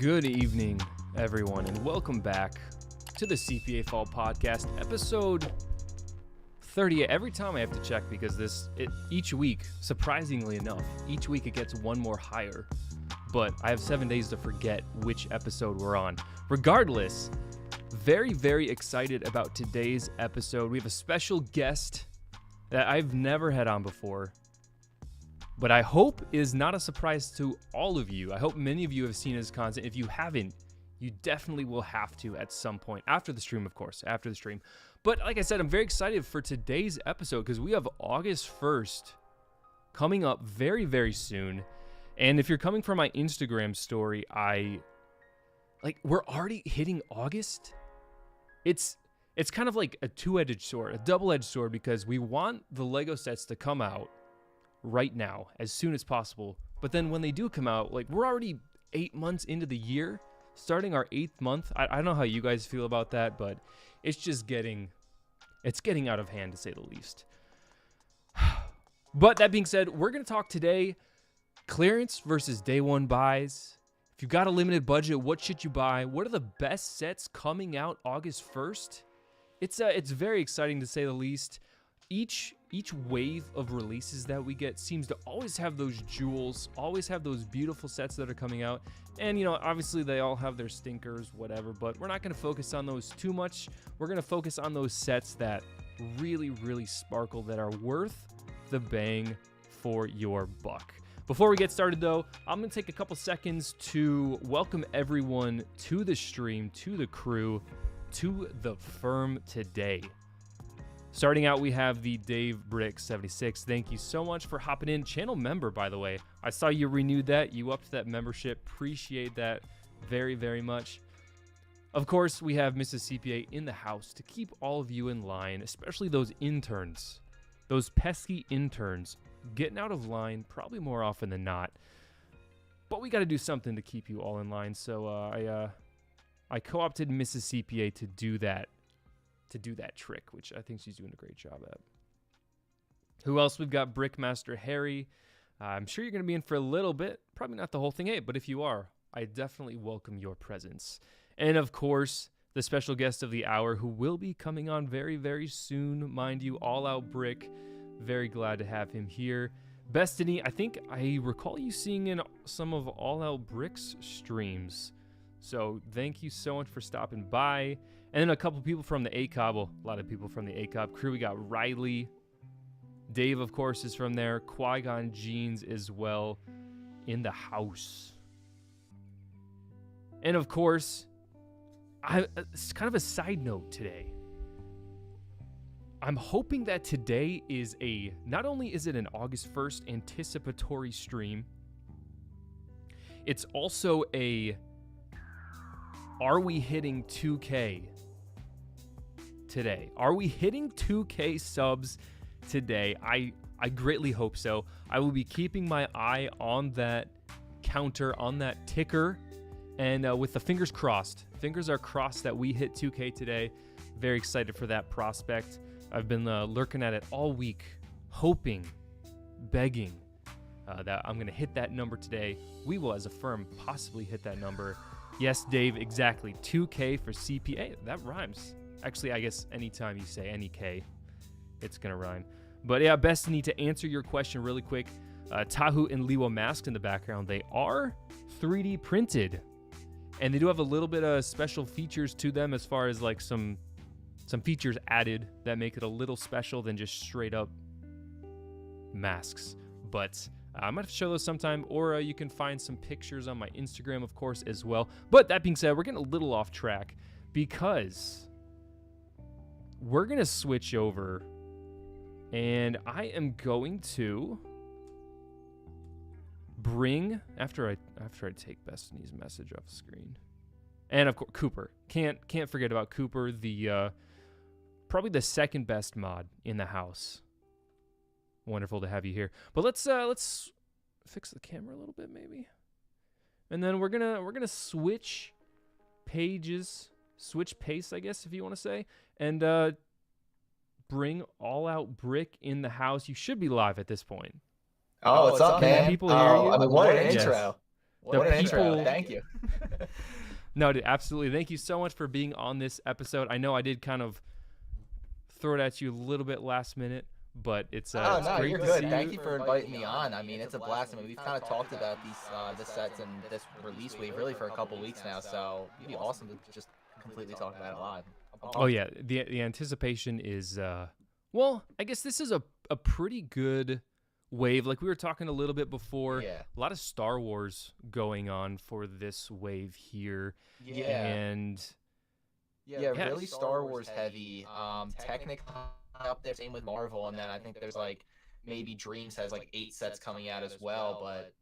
Good evening, everyone, and welcome back to the CPA-fol podcast, episode 38. Every time I have to check because each week, surprisingly enough, each week it gets one more higher, but I have 7 days to forget which episode we're on. Regardless, very, very excited about today's episode. We have a special guest that I've never had on before, but I hope is not a surprise to all of you. I hope many of you have seen his content. If you haven't, you definitely will have to at some point after the stream, of course, after the stream. But like I said, I'm very excited for today's episode because we have August 1st coming up very, very soon. And if you're coming from my Instagram story, we're already hitting August. It's kind of like a two-edged sword, a double-edged sword, because we want the Lego sets to come out right now, as soon as possible. But then when they do come out, we're already 8 months into the year, starting our 8th month. I don't know how you guys feel about that, but it's just getting out of hand, to say the least. But that being said, we're going to talk today clearance versus day one buys. If you've got a limited budget, what should you buy? What are the best sets coming out August 1st? It's very exciting, to say the least. Each wave of releases that we get seems to always have those jewels, always have those beautiful sets that are coming out. And, obviously they all have their stinkers, whatever, but we're not going to focus on those too much. We're going to focus on those sets that really, really sparkle, that are worth the bang for your buck. Before we get started, though, I'm going to take a couple seconds to welcome everyone to the stream, to the crew, to the firm today. Starting out, we have the Dave Brick 76. Thank you so much for hopping in. Channel member, by the way. I saw you renewed that. You upped that membership. Appreciate that very, very much. Of course, we have Mrs. CPA in the house to keep all of you in line, especially those interns, those pesky interns, getting out of line probably more often than not. But we got to do something to keep you all in line. So I co-opted Mrs. CPA to do that trick, which I think she's doing a great job at. Who else? We've got Brickmaster Harry. I'm sure you're going to be in for a little bit, probably not the whole thing, but if you are, I definitely welcome your presence. And of course, the special guest of the hour, who will be coming on very, very soon, mind you, All Out Brick. Very glad to have him here. Bestiny, I think I recall you seeing in some of All Out Brick's streams. So thank you so much for stopping by. And then a couple people from the ACOB, well, a lot of people from the ACOB crew. We got Riley. Dave, of course, is from there. Qui-Gon Jeans as well in the house. And of course, it's kind of a side note today. I'm hoping that today is not only is it an August 1st anticipatory stream, it's also are we hitting 2K today? Are we hitting 2K subs today? I greatly hope so. I will be keeping my eye on that counter, on that ticker, and with the fingers crossed. Fingers are crossed that we hit 2K today. Very excited for that prospect. I've been lurking at it all week, hoping, begging that I'm going to hit that number today. We will, as a firm, possibly hit that number. Yes, Dave, exactly. 2K for CPA. That rhymes. Actually, I guess anytime you say any K, it's going to rhyme. But yeah, Bestiny, to answer your question really quick, Tahu and Liwa masks in the background, they are 3D printed. And they do have a little bit of special features to them, as far as some features added that make it a little special than just straight up masks. But I might have to show those sometime, or you can find some pictures on my Instagram, of course, as well. But that being said, we're getting a little off track because we're going to switch over, and I am going to bring, after I take Bestiny's message off the screen, and of course, Cooper. Can't forget about Cooper, the probably the second best mod in the house. Wonderful to have you here. But let's fix the camera a little bit, maybe. And then we're gonna switch pages, switch pace, I guess, if you want to say, and bring All Out Brick in the house. You should be live at this point. Oh, what's up, man? People hear you? I mean, what an intro. What an intro. Thank you. No, dude, absolutely. Thank you so much for being on this episode. I know I did kind of throw it at you a little bit last minute, but it's no, great you're to good. see Thank you for inviting me on. I mean, it's a blast. I mean, we've kind of talked about these the sets and this release wave really for a couple weeks now, so it'd be awesome to just completely talk about it live. Oh yeah, the anticipation is well, I guess this is a pretty good wave. Like we were talking a little bit before, Yeah. a lot of Star Wars going on for this wave here. Yeah. And Really Star Wars heavy. Technic up there, same with Marvel, and then I think there's like maybe Dreams has like 8 sets coming out as well, but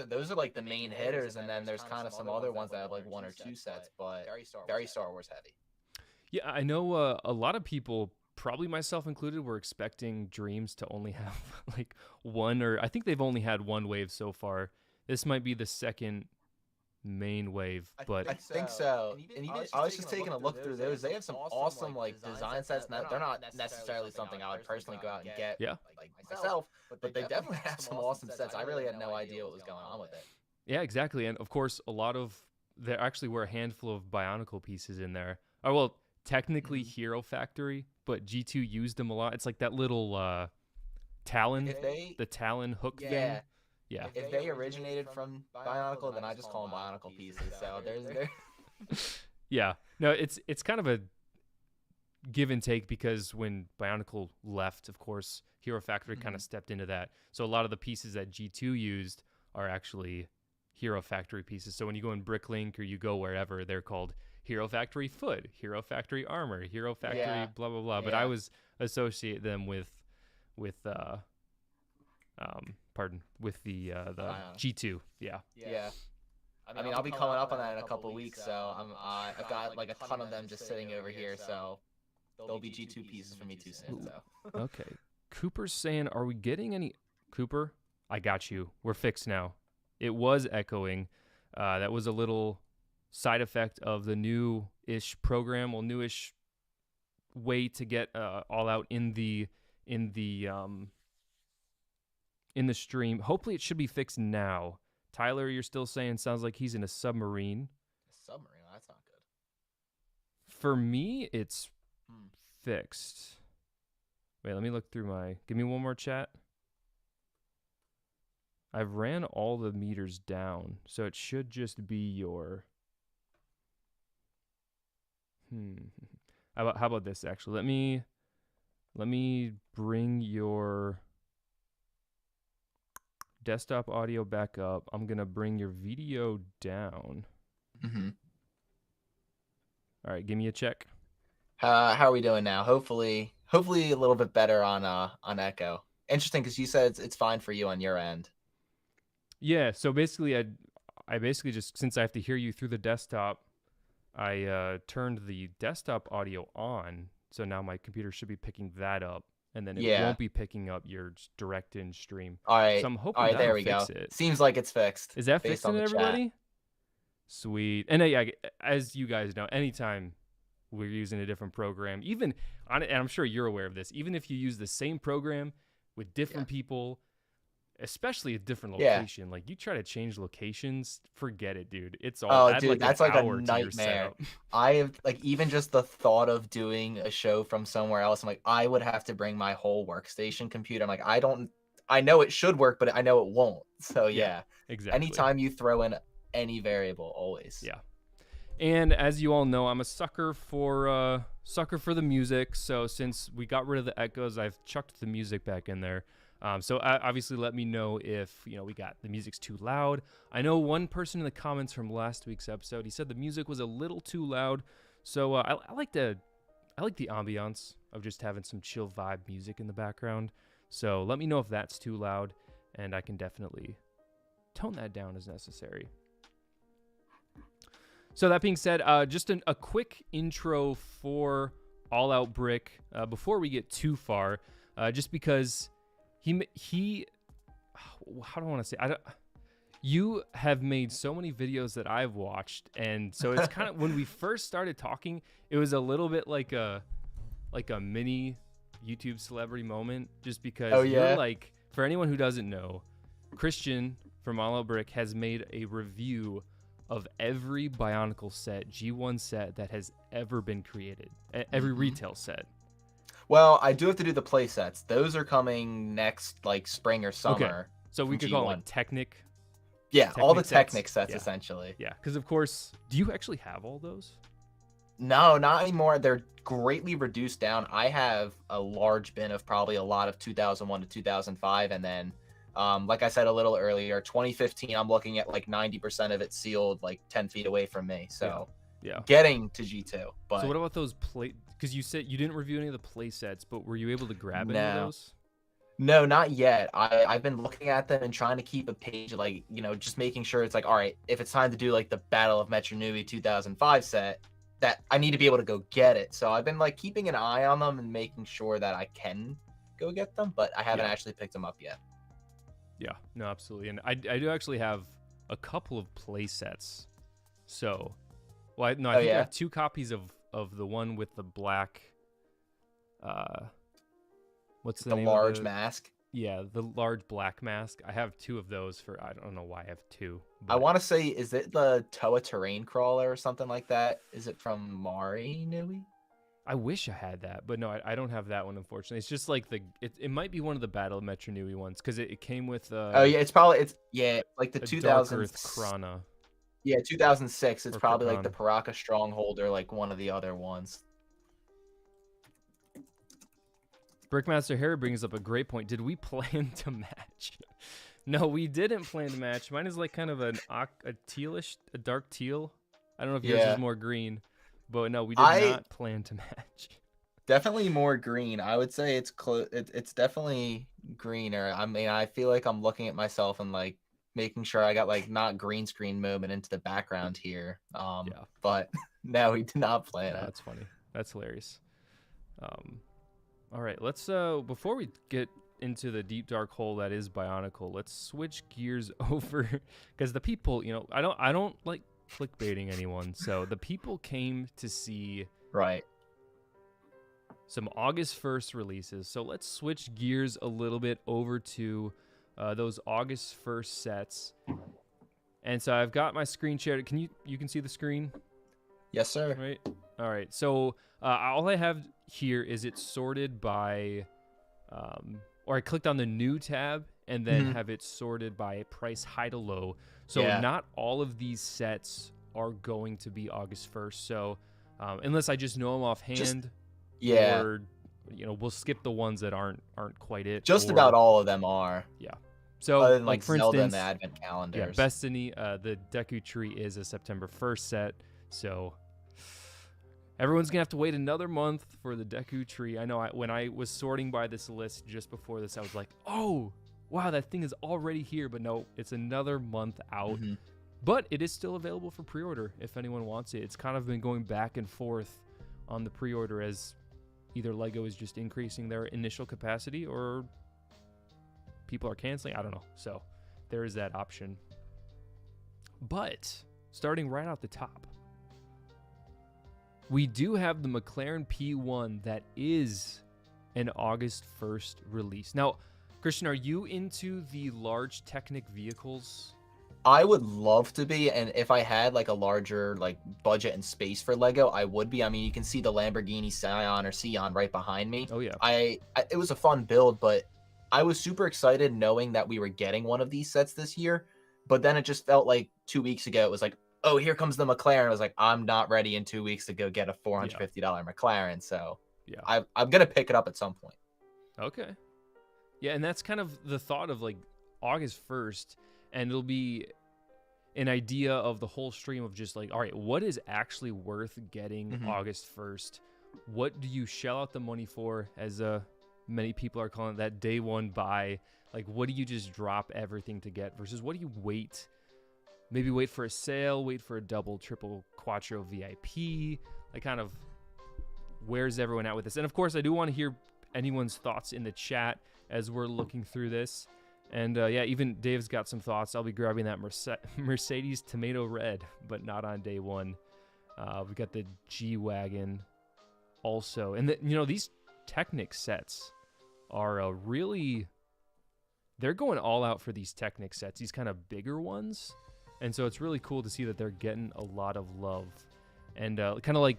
those are like the main hitters, and then there's kind of some other ones that have like 1 or 2 sets, but very Star Wars heavy. Yeah, I know a lot of people, probably myself included, were expecting Dreams to only have like 1, or I think they've only had 1 wave so far. This might be the second main wave, but I think so. And even I was just taking a look through those. They have some awesome like design sets. They're not necessarily something I would personally go out and get like myself, but they definitely have some awesome sets. I really had no idea what was going on with it. Yeah, exactly. And of course, there actually were a handful of Bionicle pieces in there. Oh, well, technically Hero Factory, but G2 used them a lot. It's like that little Talon, the Talon hook thing. Yeah. If they originated from Bionicle, then I just call them Bionicle pieces. So there's Yeah. No, it's kind of a give and take, because when Bionicle left, of course, Hero Factory kind of stepped into that. So a lot of the pieces that G2 used are actually Hero Factory pieces. So when you go in Bricklink or you go wherever, they're called Hero Factory Foot, Hero Factory Armor, Hero Factory blah blah blah. But I was associate them with the G2. Yeah. I mean, I'll be coming up on that in a couple of weeks, so I've got like a ton of them just sitting over here, so there'll be G2 pieces for me too soon. So. Okay. Cooper's saying, are we getting any... Cooper, I got you. We're fixed now. It was echoing. That was a little side effect of the new-ish program, well, newish way to get all out in the stream. Hopefully it should be fixed now. Tyler, you're still saying sounds like he's in a submarine. A submarine? That's not good. For me, it's fixed. Wait, let me look through give me one more chat. I've ran all the meters down, so it should just be your... How about this, actually? Let me bring your desktop audio back up. I'm going to bring your video down. All right, give me a check. How are we doing now? Hopefully a little bit better on echo. Interesting, because you said it's fine for you on your end. Yeah, so basically I basically just, since I have to hear you through the desktop, I turned the desktop audio on, so now my computer should be picking that up, and then it won't be picking up your direct in stream. All right. So I'm hoping there we go. Seems like it's fixed. Is that fixed, everybody? Chat. Sweet. And as you guys know, anytime we're using a different program, even on it, and I'm sure you're aware of this, even if you use the same program with different people, especially a different location, like you try to change locations, forget it, dude. It's all that's like a nightmare. I have even just the thought of doing a show from somewhere else, I'm like, I would have to bring my whole workstation computer. I'm like, I know it should work, but I know it won't. So exactly. Anytime you throw in any variable, always. Yeah. And as you all know, I'm a sucker for the music. So since we got rid of the echoes, I've chucked the music back in there. So obviously let me know if, we got the music's too loud. I know one person in the comments from last week's episode, he said the music was a little too loud. So I like the ambiance of just having some chill vibe music in the background. So let me know if that's too loud, and I can definitely tone that down as necessary. So that being said, just a quick intro for All Out Brick before we get too far, just because he how do I want to say? You have made so many videos that I've watched, and so it's kind of when we first started talking, it was a little bit like a mini YouTube celebrity moment, just because you're like, for anyone who doesn't know, Christian, from All Brick has made a review of every Bionicle set, G1 set that has ever been created, every retail set. Well, I do have to do the play sets. Those are coming next, like spring or summer. Okay. So we could call them like Technic. Yeah, all the Technic sets yeah. essentially. Yeah, because of course, do you actually have all those? No, not anymore. They're greatly reduced down. I have a large bin of probably a lot of 2001 to 2005, and then, like I said a little earlier, 2015. I'm looking at like 90% of it sealed, like 10 feet away from me. So yeah. Getting to G2. But so what about those play? Because you said you didn't review any of the play sets, but were you able to grab any of those? No, not yet. I've been looking at them and trying to keep a page, like, just making sure it's like, all right, if it's time to do like the Battle of Metro Nui 2005 set, that I need to be able to go get it. So I've been like keeping an eye on them and making sure that I can go get them, but I haven't actually picked them up yet. Yeah, no, absolutely. And I do actually have a couple of play sets. So, I think I have 2 copies of the one with the black, what's the name large of mask? Yeah, the large black mask. I have 2 of those for, I don't know why I have 2. But I want to say, is it the Toa Terrain Crawler or something like that? Is it from Mari Nui? I wish I had that, but no, I don't have that one, unfortunately. It's just like it might be one of the Battle of Metro Nui ones, because it came with oh yeah, it's like the 2000 Dark Earth Krana. Yeah, 2006. It's probably Krana. like the Paraka Stronghold or like one of the other ones. Brickmaster Harry brings up a great point. Did we plan to match? No, we didn't plan to match. Mine is like kind of a dark teal. I don't know if yours is more green, but no, we did not plan to match. Definitely more green. I would say it's it's definitely greener. I mean, I feel like I'm looking at myself and like making sure I got like not green screen movement into the background here. But no, we did not plan it. That's funny. That's hilarious. All right, let's before we get into the deep dark hole that is Bionicle, let's switch gears over, because the people, I don't like clickbaiting anyone, so the people came to see some August 1st releases. So let's switch gears a little bit over to those August 1st sets. And so I've got my screen shared. You can see the screen? Yes, sir. Right. All right. So all I have here is it's sorted by, or I clicked on the new tab and then have it sorted by price high to low. So not all of these sets are going to be August 1st. So unless I just know them offhand, or we'll skip the ones that aren't quite it. Just about all of them are. Yeah. So other than like for Zelda instance, and the Advent calendars. Yeah, Destiny, the Deku Tree is a September 1st set. So everyone's gonna have to wait another month for the Deku Tree. I know when I was sorting by this list just before this, I was like, oh wow, that thing is already here. But no, it's another month out. But it is still available for pre-order if anyone wants it. It's kind of been going back and forth on the pre-order as either LEGO is just increasing their initial capacity or people are canceling. I don't know. So there is that option. But starting right out the top, we do have the McLaren P1 that is an August 1st release. Now, Christian, are you into the large Technic vehicles? I would love to be, and if I had like a larger like budget and space for Lego, I would be. I mean, you can see the Lamborghini Scion or Scion right behind me. Oh yeah. It was a fun build, but I was super excited knowing that we were getting one of these sets this year. But then it just felt like 2 weeks ago, it was like, oh, here comes the McLaren. I was like, I'm not ready in 2 weeks to go get a $450 McLaren. So yeah, I'm gonna pick it up at some point. Okay. Yeah, and that's kind of the thought of like August 1st, and it'll be an idea of the whole stream of just like, all right, what is actually worth getting August 1st? What do you shell out the money for, as many people are calling it, that day one buy? Like, what do you just drop everything to get versus what do you wait? Maybe wait for a sale, wait for a double, triple, quattro VIP. Like, kind of, where's everyone at with this? And of course, I do want to hear anyone's thoughts in the chat as we're looking through this. And yeah, even Dave's got some thoughts. I'll be grabbing that Mercedes Tomato Red, but not on day one. We got the G-Wagon also. And these Technic sets are really they're going all out for these Technic sets, these kind of bigger ones. And so it's really cool to see that they're getting a lot of love. And kind of like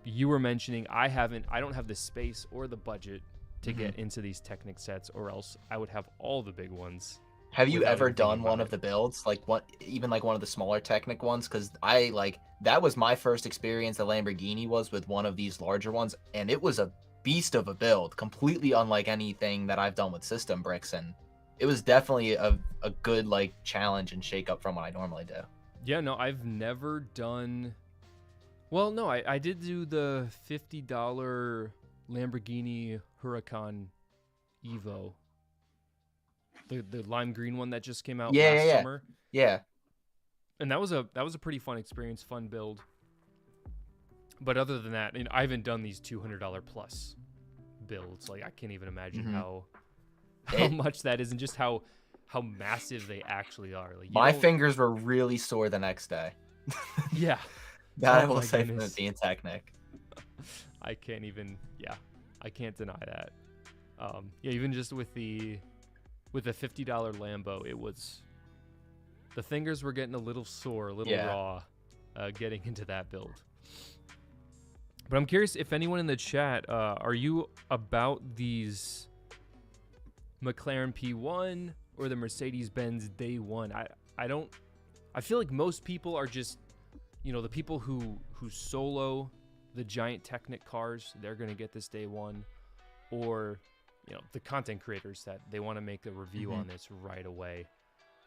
you were mentioning, I don't have the space or the budget to get into these Technic sets, or else I would have all the big ones. Have you ever done one of the builds, like even like one of the smaller Technic ones? Because that was my first experience. The Lamborghini was with one of these larger ones, and it was a beast of a build, completely unlike anything that I've done with system bricks, and it was definitely a good like challenge and shake up from what I normally do. Yeah, no, I've never done. Well, no, I did do the $50 Lamborghini Huracan Evo. The lime green one that just came out last summer. Yeah. And that was a pretty fun experience, fun build. But other than that, I haven't done these $200 plus builds. Like, I can't even imagine how much that is, and just how massive they actually are. Like, my fingers were really sore the next day. Yeah. That I will say from it being Technic. I can't deny that. Even just with the $50 Lambo, the fingers were getting a little sore, a little raw, getting into that build. But I'm curious if anyone in the chat, are you about these McLaren P1 or the Mercedes-Benz Day 1? I feel like most people are just, the people who solo the giant Technic cars, they're going to get this Day 1, or the content creators that they want to make a review on this right away.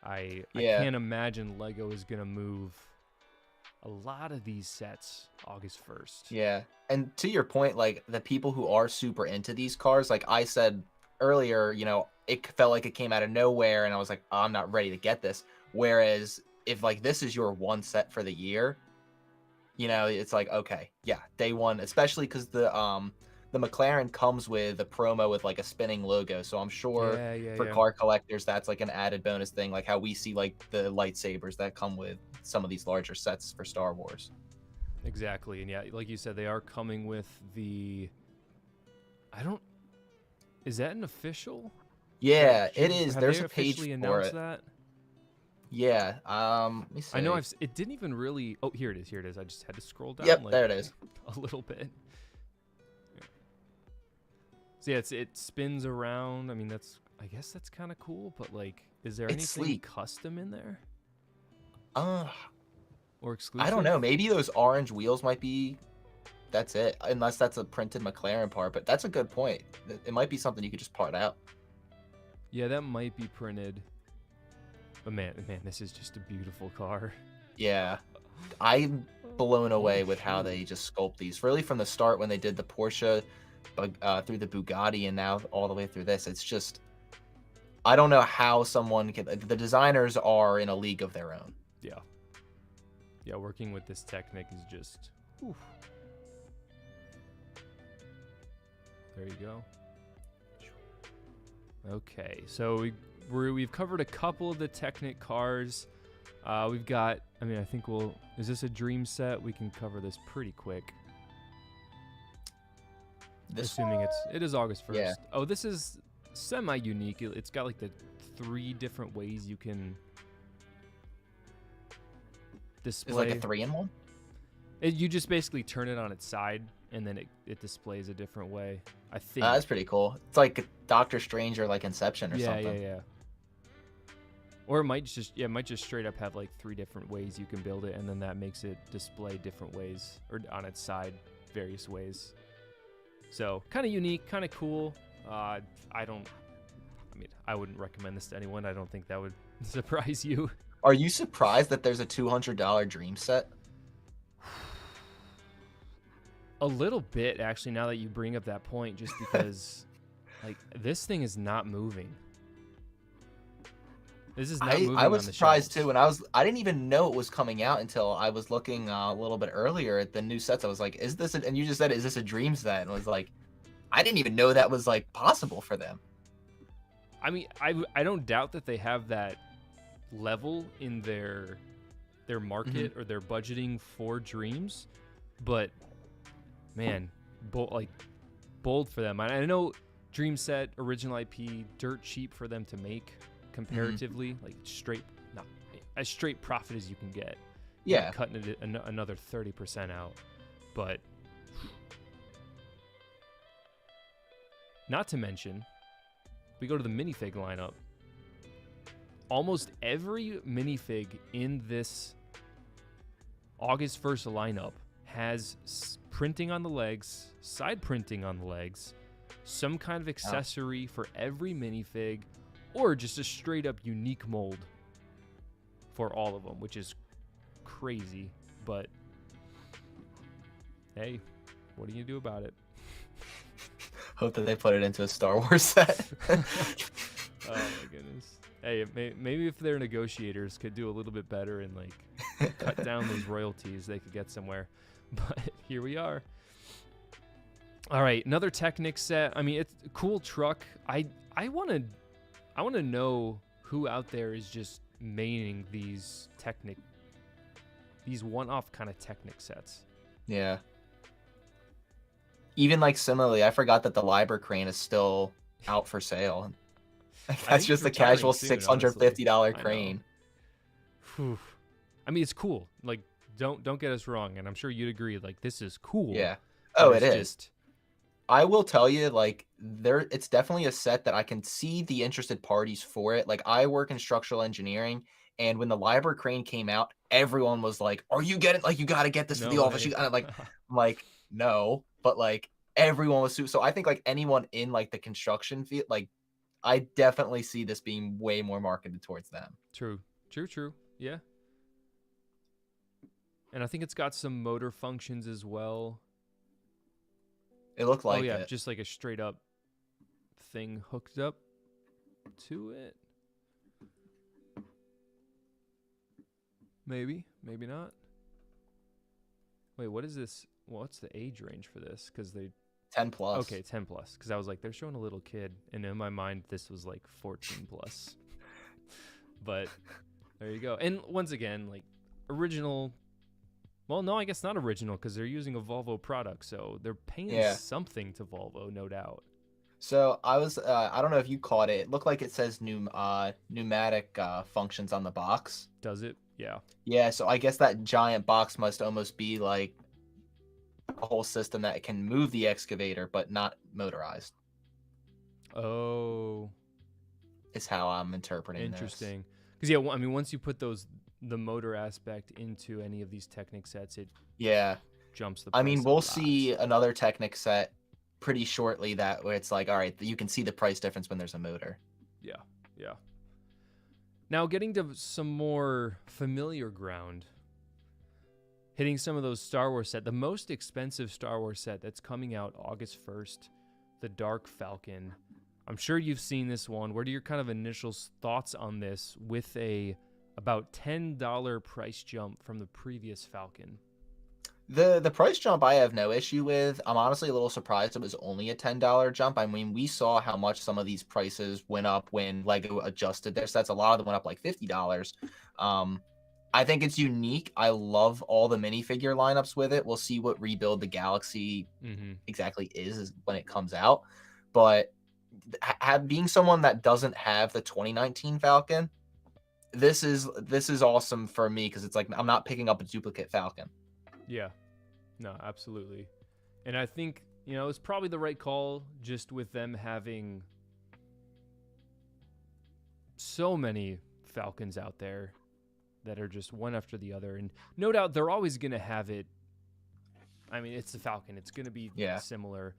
I can't imagine Lego is going to move a lot of these sets August 1st. Yeah. And to your point, like the people who are super into these cars, like I said earlier, it felt like it came out of nowhere and I was like, I'm not ready to get this. Whereas if like this is your one set for the year, it's like, okay, yeah, Day 1, especially because the McLaren comes with a promo with like a spinning logo. So I'm sure for car collectors, that's like an added bonus thing, like how we see like the lightsabers that come with some of these larger sets for Star Wars. Exactly. And yeah, like you said, they are coming with is that an official? Yeah, it is. There's a page for it. That? Yeah. Let me see. I know it didn't even really. Oh, here it is. I just had to scroll down. Yep, there it is. A little bit. So yeah, it spins around. I mean, I guess that's kind of cool. But like, is there anything custom in there? Or exclusive? I don't know. Maybe those orange wheels might be. That's it. Unless that's a printed McLaren part. But that's a good point. It might be something you could just part out. Yeah, that might be printed. But man, this is just a beautiful car. Yeah. I'm blown away with how they just sculpt these. Really from the start when they did the Porsche, through the Bugatti, and now all the way through this. It's just, I don't know how someone can. The designers are in a league of their own. Yeah. Yeah, working with this Technic is just, oof. There you go. Okay, so we've covered a couple of the Technic cars. We've got, I think is this a dream set? We can cover this pretty quick. Assuming it is August 1st. Yeah. Oh, this is semi-unique. It's got like the 3 different ways you can display. It's like a 3-in-1? You just basically turn it on its side, and then it displays a different way, I think. That's pretty cool. It's like Doctor Strange or like Inception or something. Yeah. Or it might just straight up have like 3 different ways you can build it, and then that makes it display different ways, or on its side, various ways. So kind of unique, kind of cool. I wouldn't recommend this to anyone. I don't think that would surprise you. Are you surprised that there's a $200 dream set? A little bit, actually, now that you bring up that point, just because like this thing is not moving. This is not moving. I was on the surprised shelves. too, and I didn't even know it was coming out until I was looking a little bit earlier at the new sets. I was like, "Is this?" And you just said, "Is this a dream set?" And I was like, I didn't even know that was like possible for them. I mean, I don't doubt that they have that level in their market or their budgeting for dreams, but man, bold for them. I know Dream set, original IP, dirt cheap for them to make comparatively, like straight, not as straight profit as you can get. Yeah. Cutting it another 30% out. But not to mention, we go to the minifig lineup. Almost every minifig in this August 1st lineup has printing on the legs, side printing on the legs, some kind of accessory for every minifig, or just a straight up unique mold for all of them, which is crazy. But hey, what are you gonna do about it? Hope that they put it into a Star Wars set. Oh my goodness. Hey, maybe if their negotiators could do a little bit better and like cut down those royalties, they could get somewhere. But here we are. All right, another Technic set. I mean, it's a cool truck. I want to know who out there is just maining these one-off kind of Technic sets. Yeah. Even like similarly, I forgot that the Liber crane is still out for sale. That's just a casual $650 crane. I mean, it's cool. Like, don't get us wrong, and I'm sure you'd agree. Like, this is cool. Yeah. Oh, it is. I will tell you, like, it's definitely a set that I can see the interested parties for it. Like, I work in structural engineering, and when the Liber crane came out, everyone was like, "Are you getting, like, you got to get this for the office?" I'm like, no, but like everyone was so I think like anyone in like the construction field, like, I definitely see this being way more marketed towards them. True. Yeah. And I think it's got some motor functions as well. It looked like it. Just like a straight up thing hooked up to it. Maybe not. Wait, what is this? What's the age range for this? Because they 10 plus. Okay, 10 plus. Because I was like, they're showing a little kid, and in my mind, this was like 14 plus. But there you go. And once again, like original. Well, no, I guess not original because they're using a Volvo product, so they're paying something to Volvo, no doubt. So I was, I don't know if you caught it. It looked like it says pneumatic functions on the box. Does it? Yeah. Yeah. So I guess that giant box must almost be like a whole system that can move the excavator, but not motorized. Oh. Is how I'm interpreting Interesting. Because yeah, I mean, once you put the motor aspect into any of these Technic sets, it jumps the price. I mean, we'll see another Technic set pretty shortly where it's like, all right, you can see the price difference when there's a motor. Yeah. Now getting to some more familiar ground, hitting some of those Star Wars set, the most expensive Star Wars set that's coming out August 1st, the Dark Falcon. I'm sure you've seen this one. What are your kind of initial thoughts on this with about $10 price jump from the previous Falcon? The price jump I have no issue with. I'm honestly a little surprised it was only a $10 jump. I mean, we saw how much some of these prices went up when Lego adjusted their sets. A lot of them went up like $50. I think it's unique. I love all the minifigure lineups with it. We'll see what Rebuild the Galaxy exactly is when it comes out. But being someone that doesn't have the 2019 Falcon, this is awesome for me because it's like I'm not picking up a duplicate Falcon. Yeah, no, absolutely. And I think, it's probably the right call just with them having so many Falcons out there that are just one after the other. And no doubt they're always going to have it. I mean, it's the Falcon. It's going to be similar.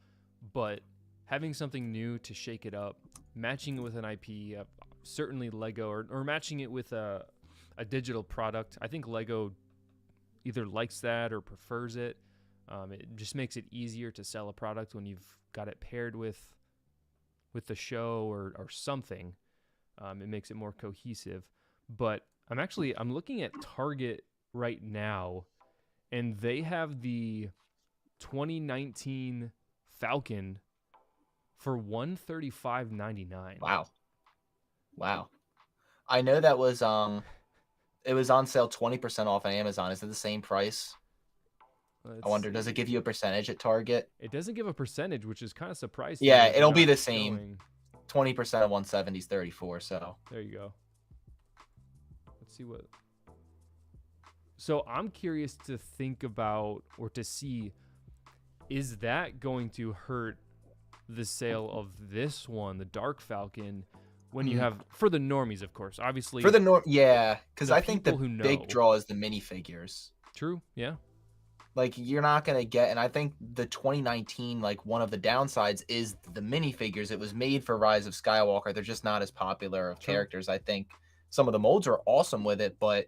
But having something new to shake it up, matching it with an IP, certainly Lego, or matching it with a digital product. I think Lego either likes that or prefers it. It just makes it easier to sell a product when you've got it paired with the show or something. It makes it more cohesive. But I'm looking at Target right now, and they have the 2019 Falcon for $135.99. Wow. I know that was it was on sale 20% off on Amazon. Is it the same price? I wonder, does it give you a percentage at Target? It doesn't give a percentage, which is kind of surprising. Yeah, it'll be the same. 20% of 170 is 34. So there you go. Let's see what. So I'm curious to think about or to see, is that going to hurt the sale of this one, the Dark Falcon, when you have, for the normies, of course, obviously. For the yeah, because I think the big draw is the minifigures. True, yeah. Like, you're not going to get, and I think the 2019, like, one of the downsides is the minifigures. It was made for Rise of Skywalker. They're just not as popular of characters. I think some of the molds are awesome with it, but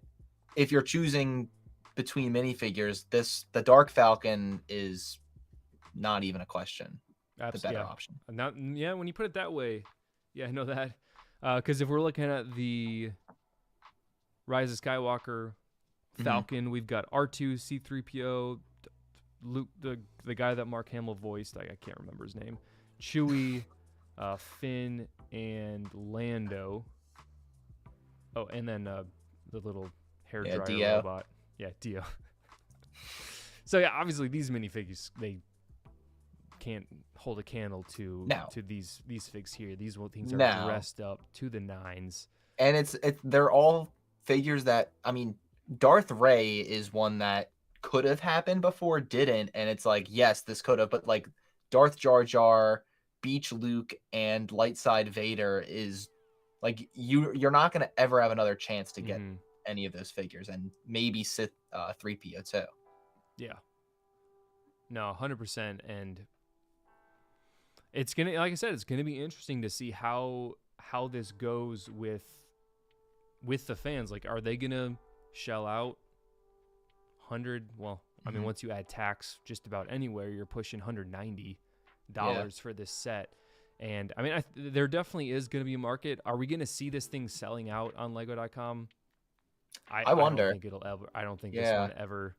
if you're choosing between minifigures, the Dark Falcon is not even a question. The better option. Not, yeah, when you put it that way, yeah, I know that. Because if we're looking at the Rise of Skywalker Falcon, we've got R2, C-3PO, Luke, the guy that Mark Hamill voiced. I can't remember his name. Chewie, Finn, and Lando. Oh, and then the little hairdryer robot. Yeah, Dio. So yeah, obviously these minifigures, they can't hold a candle to these figs here. These things are dressed up to the nines. And they're all figures that, I mean, Darth Rey is one that could have happened before, didn't, and it's like, yes, this could have, but like Darth Jar Jar, Beach Luke, and Lightside Vader is like, you're not going to ever have another chance to get any of those figures, and maybe Sith 3PO too. Yeah. No, 100%, and it's gonna, like I said, it's gonna be interesting to see how this goes with the fans. Like, are they gonna shell out 100? Well, I mean, once you add tax, just about anywhere, you're pushing $190 for this set. And I mean, there definitely is gonna be a market. Are we gonna see this thing selling out on Lego.com? I wonder. I don't think it'll ever. I don't think this one ever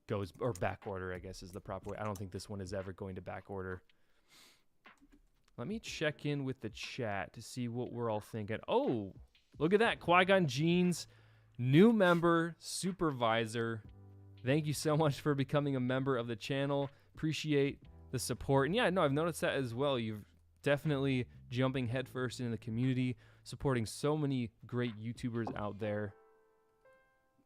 goes, or back order, I guess is the proper way. I don't think this one is ever going to back order. Let me check in with the chat to see what we're all thinking. Oh, look at that. Qui-Gon Jeans, new member, supervisor. Thank you so much for becoming a member of the channel. Appreciate the support. And yeah, no, I've noticed that as well. You've definitely jumping headfirst into the community, supporting so many great YouTubers out there.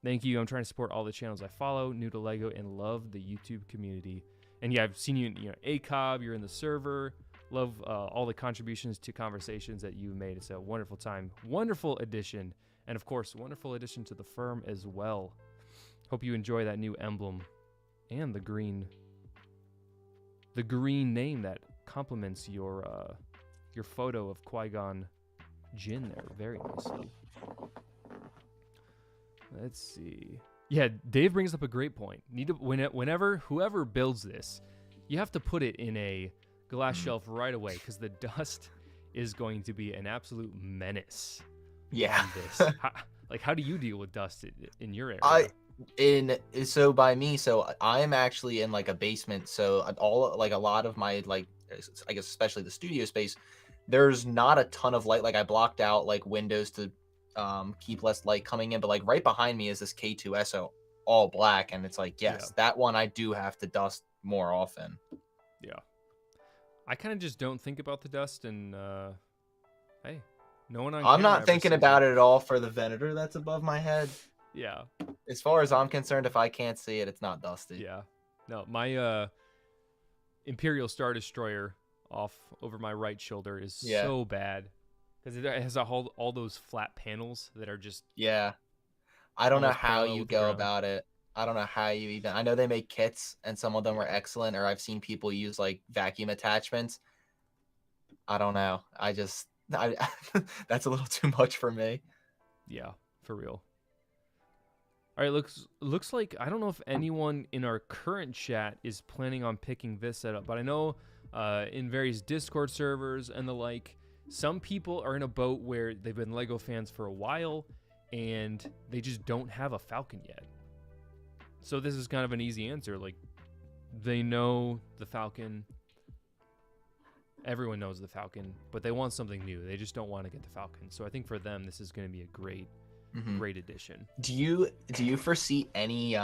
Thank you. I'm trying to support all the channels I follow, new to Lego, and love the YouTube community. And yeah, I've seen you in ACOB, you're in the server. Love all the contributions to conversations that you made. It's a wonderful time. Wonderful addition. And of course, wonderful addition to the firm as well. Hope you enjoy that new emblem and the green name that complements your photo of Qui-Gon Jinn there very nicely. Let's see. Yeah, Dave brings up a great point. Whenever whoever builds this, you have to put it in a glass shelf right away, because the dust is going to be an absolute menace. Yeah. How do you deal with dust in your area? So I am actually in like a basement, so a lot of my, like, I guess especially the studio space, there's not a ton of light. Like, I blocked out like windows to keep less light coming in, but like right behind me is this K2SO all black, and it's like, that one I do have to dust more often. Yeah. I kind of just don't think about the dust, and hey, no one on I'm not thinking about it at all for the Venator that's above my head. Yeah. As far as I'm concerned, if I can't see it, it's not dusty. Yeah. No, my Imperial Star Destroyer off over my right shoulder is so bad, because it has all those flat panels that are just... Yeah. I don't know how you go about it. I don't know how you even... I know they make kits, and some of them are excellent, or I've seen people use, like, vacuum attachments. I don't know. That's a little too much for me. Yeah, for real. All right, looks like... I don't know if anyone in our current chat is planning on picking this setup, but I know in various Discord servers and the like, some people are in a boat where they've been Lego fans for a while, and they just don't have a Falcon yet. So this is kind of an easy answer. Like, they know the Falcon. Everyone knows the Falcon, but they want something new. They just don't want to get the Falcon. So I think for them, this is going to be a great addition. Do you foresee any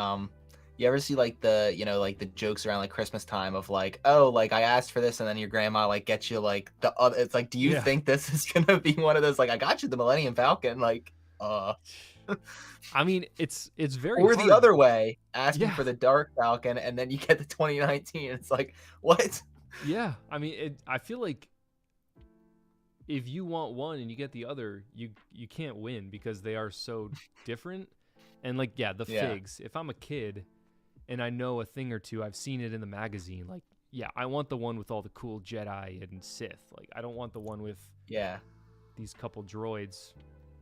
You ever see like the, like the jokes around like Christmas time of like, oh, like I asked for this and then your grandma like gets you like the other. It's like, do you Yeah. think this is gonna be one of those like I got you the Millennium Falcon like I mean, it's very or the hard. other way, asking Yeah. for the Dark Falcon and then you get the 2019. It's like what? Yeah. I mean, I feel like if you want one and you get the other, you can't win because they are so different. And like, yeah, the Yeah. figs. If I'm a kid and I know a thing or two, I've seen it in the magazine. Like, yeah, I want the one with all the cool Jedi and Sith. Like, I don't want the one with these couple droids.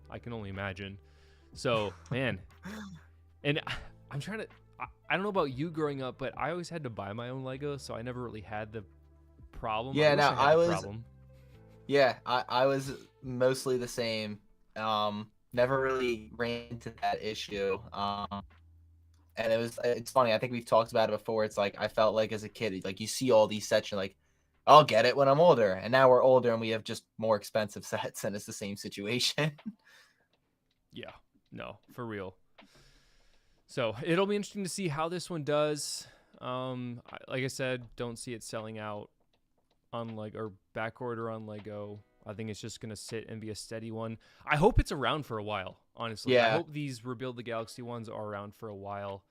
I can only imagine. So, man, and I'm trying to. I don't know about you growing up, but I always had to buy my own Lego, so I never really had the problem. Yeah, I was. Problem. Yeah, I was mostly the same. Never really ran into that issue. And it's funny. I think we've talked about it before. It's like I felt like as a kid, like you see all these sets, you're like, I'll get it when I'm older. And now we're older and we have just more expensive sets, and it's the same situation. Yeah, no, for real. So it'll be interesting to see how this one does. Like I said, don't see it selling out on or back order on Lego. I think it's just gonna sit and be a steady one. I hope it's around for a while. Honestly, Yeah. I hope these Rebuild the Galaxy ones are around for a while.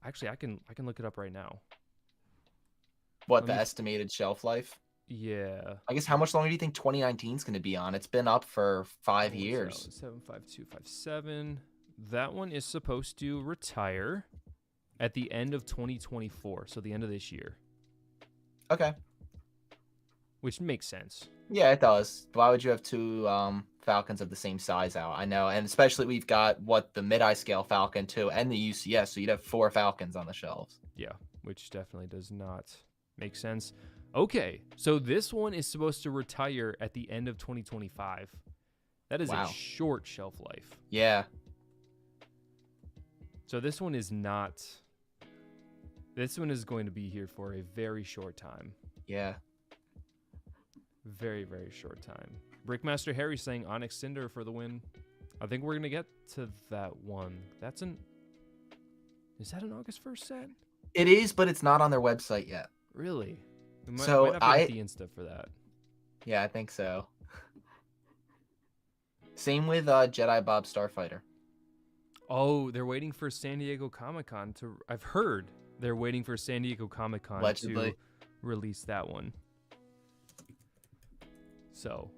Actually, I can look it up right now. What, the estimated shelf life? Yeah. I guess how much longer do you think 2019 is going to be on? It's been up for 5 years. 75257. That one is supposed to retire at the end of 2024, so the end of this year. Okay. Which makes sense. Yeah, it does. Why would you have two Falcons of the same size out? I know, and especially we've got the mid-eye scale Falcon too, and the UCS, so you'd have 4 Falcons on the shelves. Yeah, which definitely does not make sense. Okay, so this one is supposed to retire at the end of 2025. That is a short shelf life. Yeah. So this one is not. This one is going to be here for a very short time. Yeah. Very, very short time. Brickmaster Harry saying Onyx Cinder for the win. I think we're going to get to that one. Is that an August 1st set? It is, but it's not on their website yet. Really? Might have to get the Insta for that. Yeah, I think so. Same with Jedi Bob Starfighter. Oh, they're waiting for San Diego Comic-Con to... I've heard they're waiting for San Diego Comic-Con to release that one. So...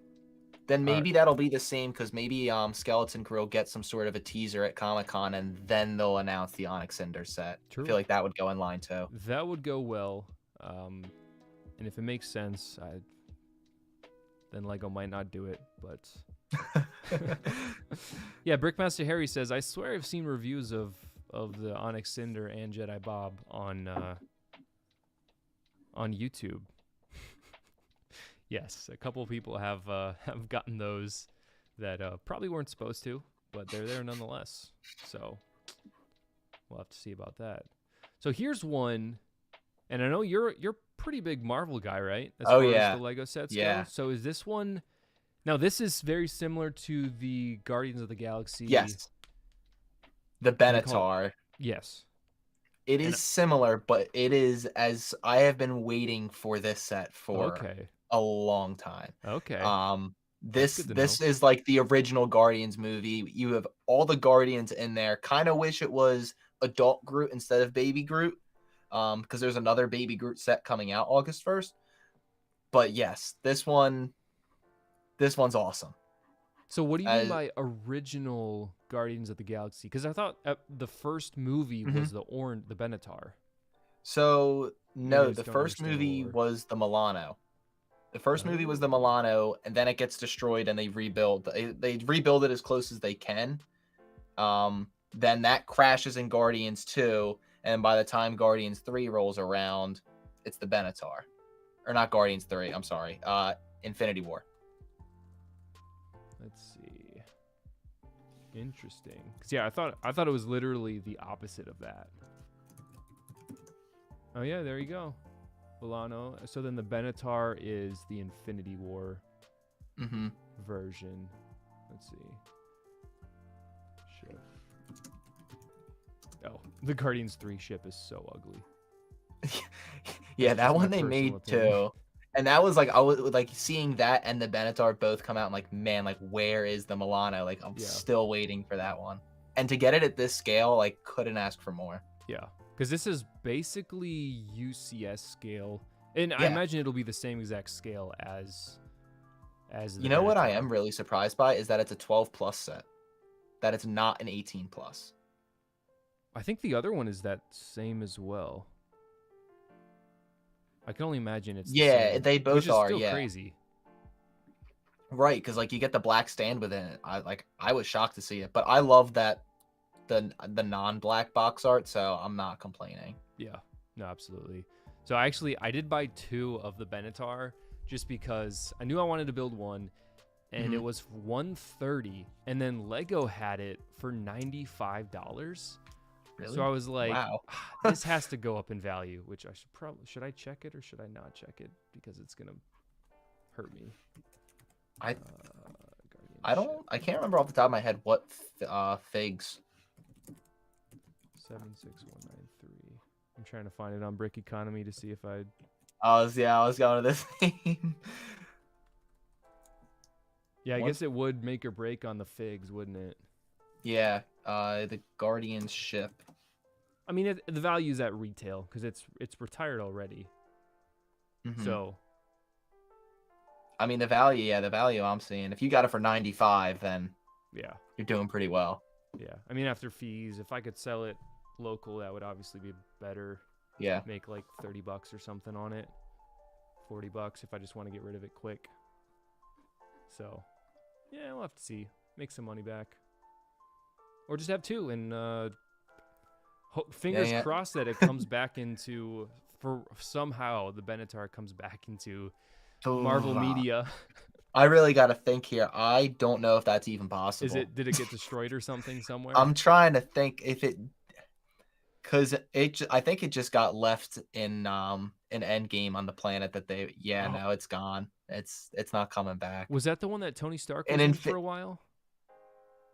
Then maybe that'll be the same, because maybe Skeleton Crew will get some sort of a teaser at Comic-Con, and then they'll announce the Onyx Cinder set. True. I feel like that would go in line, too. That would go well. And if it makes sense, then Lego might not do it, but... Yeah, Brickmaster Harry says, I swear I've seen reviews of the Onyx Cinder and Jedi Bob on YouTube. Yes, a couple of people have gotten those that probably weren't supposed to, but they're there nonetheless. So we'll have to see about that. So here's one, and I know you're pretty big Marvel guy, right? As far as the Lego sets go. So is this one? Now this is very similar to the Guardians of the Galaxy. Yes. The Benatar. Yes. It is similar, but it is, as I have been waiting for this set for a long time. Okay. This is like the original Guardians movie. You have all the Guardians in there. Kind of wish it was adult Groot instead of baby Groot, because there's another baby Groot set coming out August 1st. But yes, this one's awesome. So what do you mean by original Guardians of the Galaxy? Because I thought the first movie was the Benatar. So no, the first movie was the Milano. The first movie was the Milano, and then it gets destroyed, and they rebuild. They rebuild it as close as they can. Then that crashes in Guardians 2, and by the time Guardians 3 rolls around, it's the Benatar. Or not Guardians 3, I'm sorry. Infinity War. Let's see. Interesting. 'Cause yeah, I thought it was literally the opposite of that. Oh yeah, there you go. Milano. So then the Benatar is the Infinity War version. Let's see. Sure. Oh, the Guardians 3 ship is so ugly. Yeah, That's that just my one they personal made opinion. too. And that was like, I was like seeing that and the Benatar both come out. I'm like, man, like where is the Milano? Like I'm Yeah. still waiting for that one. And to get it at this scale, like couldn't ask for more. Yeah, because this is basically UCS scale, and I Yeah. imagine it'll be the same exact scale as the You know what I Benatar. am really surprised by is that it's a 12 plus set. That it's not an 18 plus. I think the other one is that same as well. I can only imagine it's the Yeah, same, they which both is are, still yeah. crazy. Right, because like you get the black stand within it. I was shocked to see it, but I love that the non-black box art, so I'm not complaining. Yeah, no, absolutely. So I did buy 2 of the Benatar just because I knew I wanted to build one, and it was $130, and then Lego had it for $95. Really? So I was like, wow. This has to go up in value, which I should I check it or should I not check it because it's gonna hurt me. I can't remember off the top of my head what figs. 76193. I'm trying to find it on Brick Economy to see if I I was going to this thing. Yeah, I guess it would make or break on the figs, wouldn't it? Yeah, the Guardian's ship. I mean, the value's at retail because it's retired already. So, I mean, the value I'm seeing. If you got it for 95, then yeah, you're doing pretty well. Yeah, I mean, after fees, if I could sell it local, that would obviously be better. Yeah, make like $30 or something on it, $40 if I just want to get rid of it quick. So, yeah, we'll have to see. Make some money back, or just have 2 and fingers crossed that it comes back into for somehow the Benatar comes back into Marvel Media. I really got to think here. I don't know if that's even possible. Did it get destroyed or something somewhere? I'm trying to think if it, because I think it just got left in an Endgame on the planet that they. Yeah, no, it's gone. It's not coming back. Was that the one that Tony Stark was in for a while?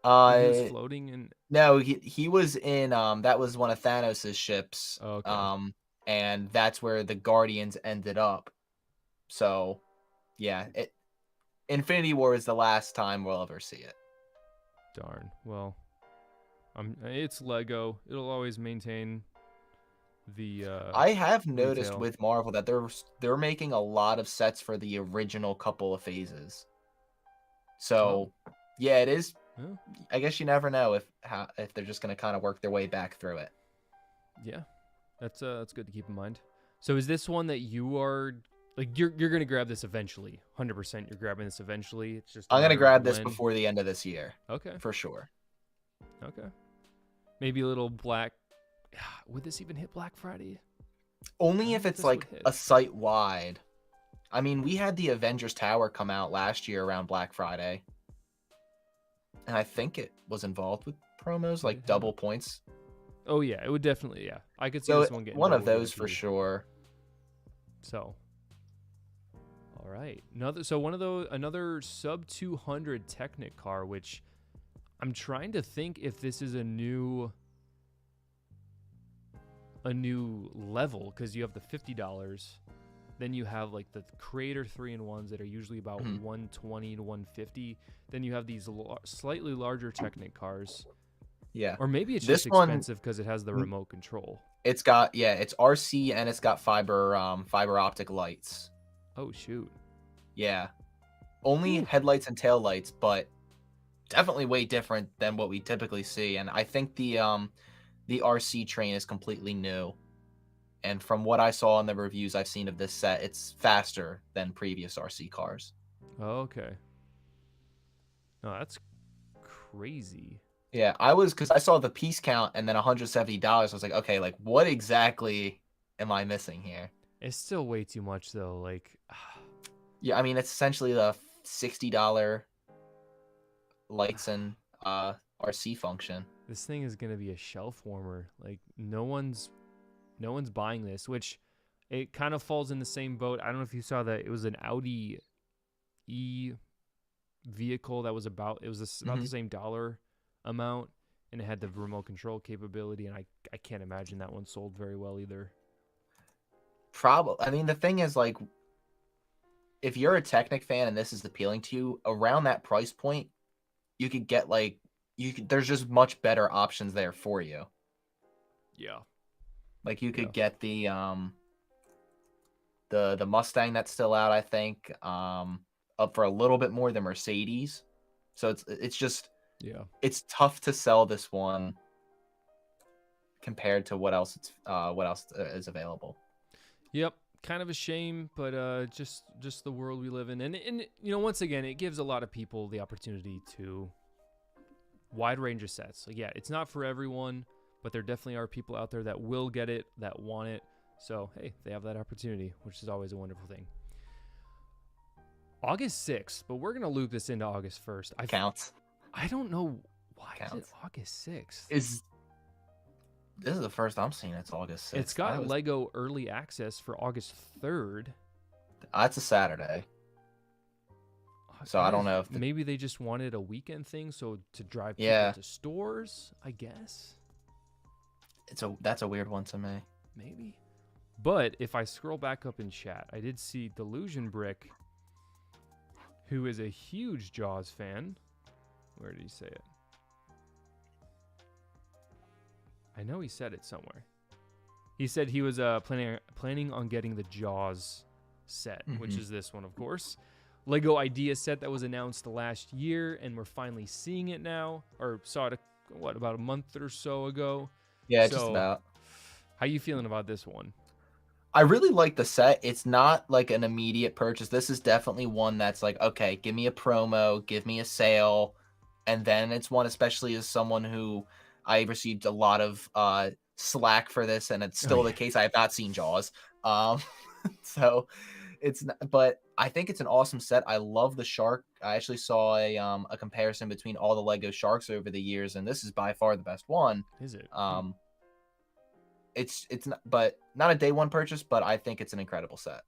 He was floating in. No, he was in. That was one of Thanos' ships. Oh, okay. And that's where the Guardians ended up. So, yeah, Infinity War is the last time we'll ever see it. Darn. Well, it's Lego. It'll always maintain the. I have noticed with Marvel that they're making a lot of sets for the original couple of phases. So, yeah, it is. Yeah. I guess you never know if they're just gonna kind of work their way back through it. Yeah, that's good to keep in mind. So, is this one that you are? Like you're gonna grab this eventually, 100%. You're grabbing this eventually. It's just I'm gonna grab this before the end of this year. Okay, for sure. Okay, maybe a little black. Would this even hit Black Friday? Only if it's like a site wide. I mean, we had the Avengers Tower come out last year around Black Friday, and I think it was involved with promos like double points. Oh yeah, it would definitely. Yeah, I could see this one getting one of those for sure. So. All right, another sub 200 Technic car, which I'm trying to think if this is a new level because you have the $50, then you have like the Creator 3-in-1s that are usually about 120 to 150. Then you have these slightly larger Technic cars. Yeah, or maybe it's just expensive because it has the remote control. It's got it's RC and it's got fiber optic lights. Oh, shoot. Yeah. Only headlights and taillights, but definitely way different than what we typically see. And I think the RC train is completely new. And from what I saw in the reviews I've seen of this set, it's faster than previous RC cars. Oh, okay. No, that's crazy. Yeah, because I saw the piece count and then $170. I was like, okay, like what exactly am I missing here? It's still way too much though. Like, yeah, I mean it's essentially the $60 lights and RC function. This thing is gonna be a shelf warmer. Like no one's buying this, which it kind of falls in the same boat. I don't know if you saw that it was an Audi E vehicle that was about the same dollar amount, and it had the remote control capability, and I can't imagine that one sold very well either. Probably. I mean, the thing is, like, if you're a Technic fan and this is appealing to you, around that price point, you could get like there's just much better options there for you. Yeah. Like you could get the Mustang that's still out, I think, up for a little bit more than Mercedes. So it's just it's tough to sell this one compared to what else is available. Yep. Kind of a shame, but just the world we live in, and you know, once again, it gives a lot of people the opportunity to wide range of sets. Like, yeah, it's not for everyone, but there definitely are people out there that will get it, that want it. So hey, they have that opportunity, which is always a wonderful thing. August 6th, but we're gonna loop this into August 1st. Counts. I don't know why is it August 6th. This is the first I'm seeing. It's August 6th. It's got Lego early access for August 3rd. That's a Saturday. So I don't know if maybe they just wanted a weekend thing, so to drive people to stores, I guess. That's a weird one to me. Maybe. But if I scroll back up in chat, I did see Delusion Brick, who is a huge Jaws fan. Where did he say it? I know he said it somewhere. He said he was planning on getting the Jaws set, which is this one, of course. Lego Idea set that was announced last year, and we're finally seeing it now, or saw it about a month or so ago. Yeah, just about. How you feeling about this one? I really like the set. It's not like an immediate purchase. This is definitely one that's like, okay, give me a promo, give me a sale, and then it's one, especially as someone who I received a lot of slack for this, and it's still the case. I have not seen Jaws, so it's not, but I think it's an awesome set. I love the shark. I actually saw a comparison between all the Lego sharks over the years, and this is by far the best one. Is it? It's not, but not a day one purchase, but I think it's an incredible set.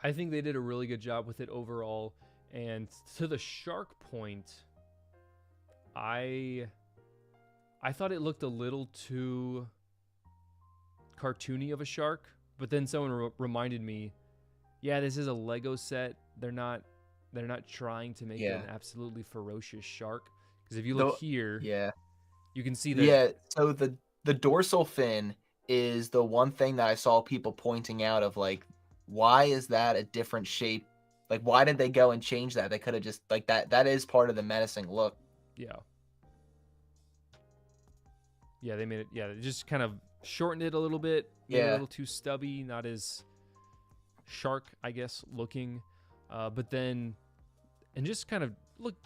I think they did a really good job with it overall. And to the shark point, I thought it looked a little too cartoony of a shark, but then someone reminded me, yeah, this is a Lego set. They're not trying to make it an absolutely ferocious shark. Because if you look here, you can see that. Yeah, so the dorsal fin is the one thing that I saw people pointing out of like, why is that a different shape? Like, why did they go and change that? They could have just like that is part of the menacing look. Yeah. Yeah, they made it. Yeah, they just kind of shortened it a little bit. Made it a little too stubby, not as shark, I guess, looking. But then, and just kind of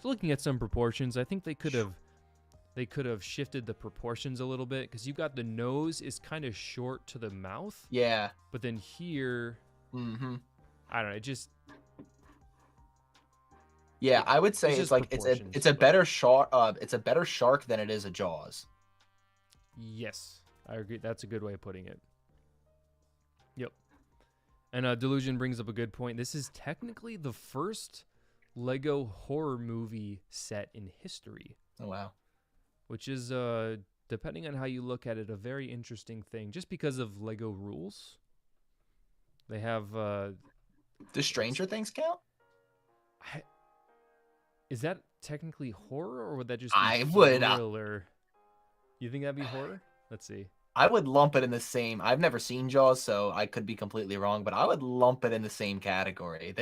looking at some proportions, I think they could have shifted the proportions a little bit, because you got the nose is kind of short to the mouth. Yeah. But then here, I don't know. It just. Yeah, I would say it's like it's a better shark. It's a better shark than it is a Jaws. Yes, I agree. That's a good way of putting it. Yep. And Delusion brings up a good point. This is technically the first Lego horror movie set in history. Oh, wow. Which is, depending on how you look at it, a very interesting thing. Just because of Lego rules. They have... Does Stranger Things count? Is that technically horror, or would that just be thriller? You think that'd be horror? Let's see. I would lump it in the same. I've never seen Jaws, so I could be completely wrong, but I would lump it in the same category.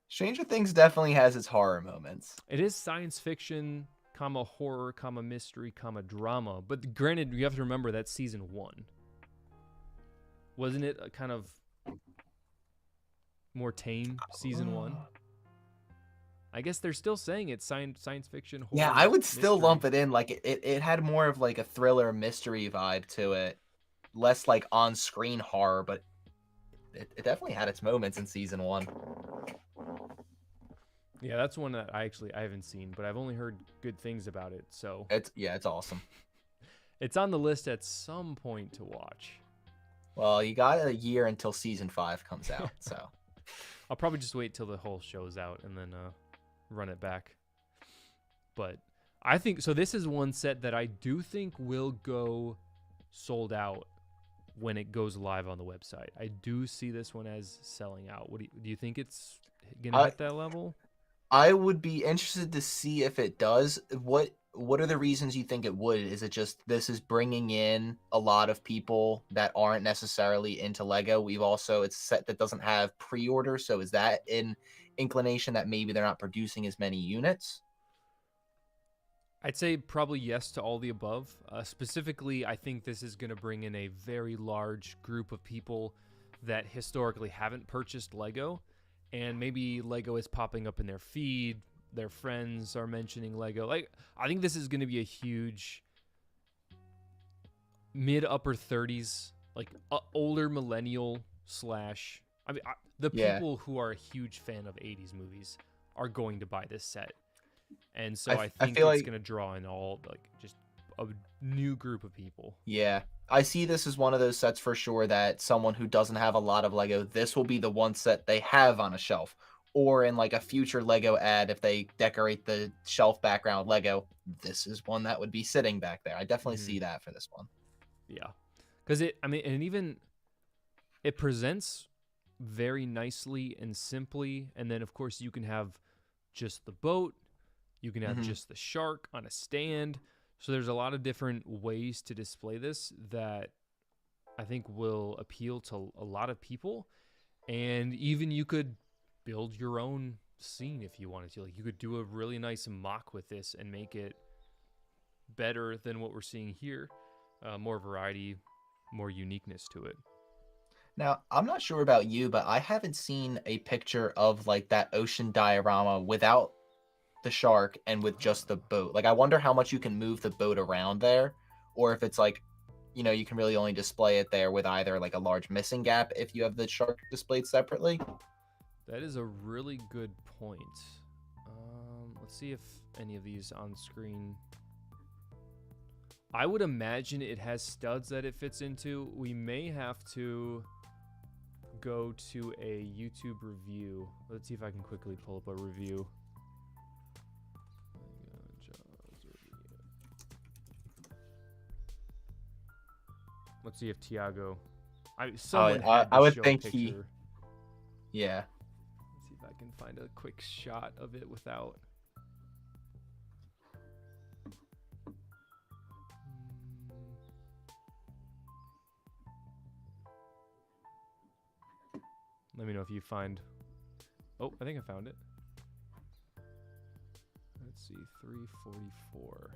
Stranger Things definitely has its horror moments. It is science fiction, horror, mystery, drama. But granted, you have to remember that's season 1. Wasn't it a kind of more tame season 1? I guess they're still saying it's science fiction. Horror, yeah, I would still lump it in. Like it had more of like a thriller mystery vibe to it, less like on-screen horror, but it definitely had its moments in season 1. Yeah, that's one that I haven't seen, but I've only heard good things about it. So it's awesome. It's on the list at some point to watch. Well, you got a year until season 5 comes out, so I'll probably just wait till the whole show's out and then run it back. But I think so. This is one set that I do think will go sold out when it goes live on the website. I do see this one as selling out. What do you think it's gonna hit that level? I would be interested to see if it does. What are the reasons you think it would? Is it just this is bringing in a lot of people that aren't necessarily into Lego? It's a set that doesn't have pre-order, so is that an inclination that maybe they're not producing as many units? I'd say probably yes to all the above. Specifically, I think this is going to bring in a very large group of people that historically haven't purchased Lego, and maybe Lego is popping up in their feed. Their friends are mentioning Lego. Like, I think this is going to be a huge mid upper 30s, like older millennial slash. I mean, the people who are a huge fan of 80s movies are going to buy this set. And so I think it's going to draw in all, like, just a new group of people. Yeah. I see this as one of those sets for sure that someone who doesn't have a lot of Lego, this will be the one set they have on a shelf. Or in like a future Lego ad, if they decorate the shelf background with Lego, this is one that would be sitting back there. I definitely see that for this one. Yeah. Because it presents very nicely and simply. And then, of course, you can have just the boat. You can have just the shark on a stand. So there's a lot of different ways to display this that I think will appeal to a lot of people. And even you could build your own scene if you wanted to. Like, you could do a really nice mock with this and make it better than what we're seeing here. More variety, more uniqueness to it. Now, I'm not sure about you, but I haven't seen a picture of like that ocean diorama without the shark and with just the boat. Like, I wonder how much you can move the boat around there, or if it's like, you know, you can really only display it there with either like a large missing gap if you have the shark displayed separately. That is a really good point. Let's see if any of these on screen. I would imagine it has studs that it fits into. We may have to go to a YouTube review. Let's see if I can quickly pull up a review. Let's see if Tiago. I would think he. Yeah. Let's see if I can find a quick shot of it without. Let me know if you find. Oh, I think I found it. Let's see, 344.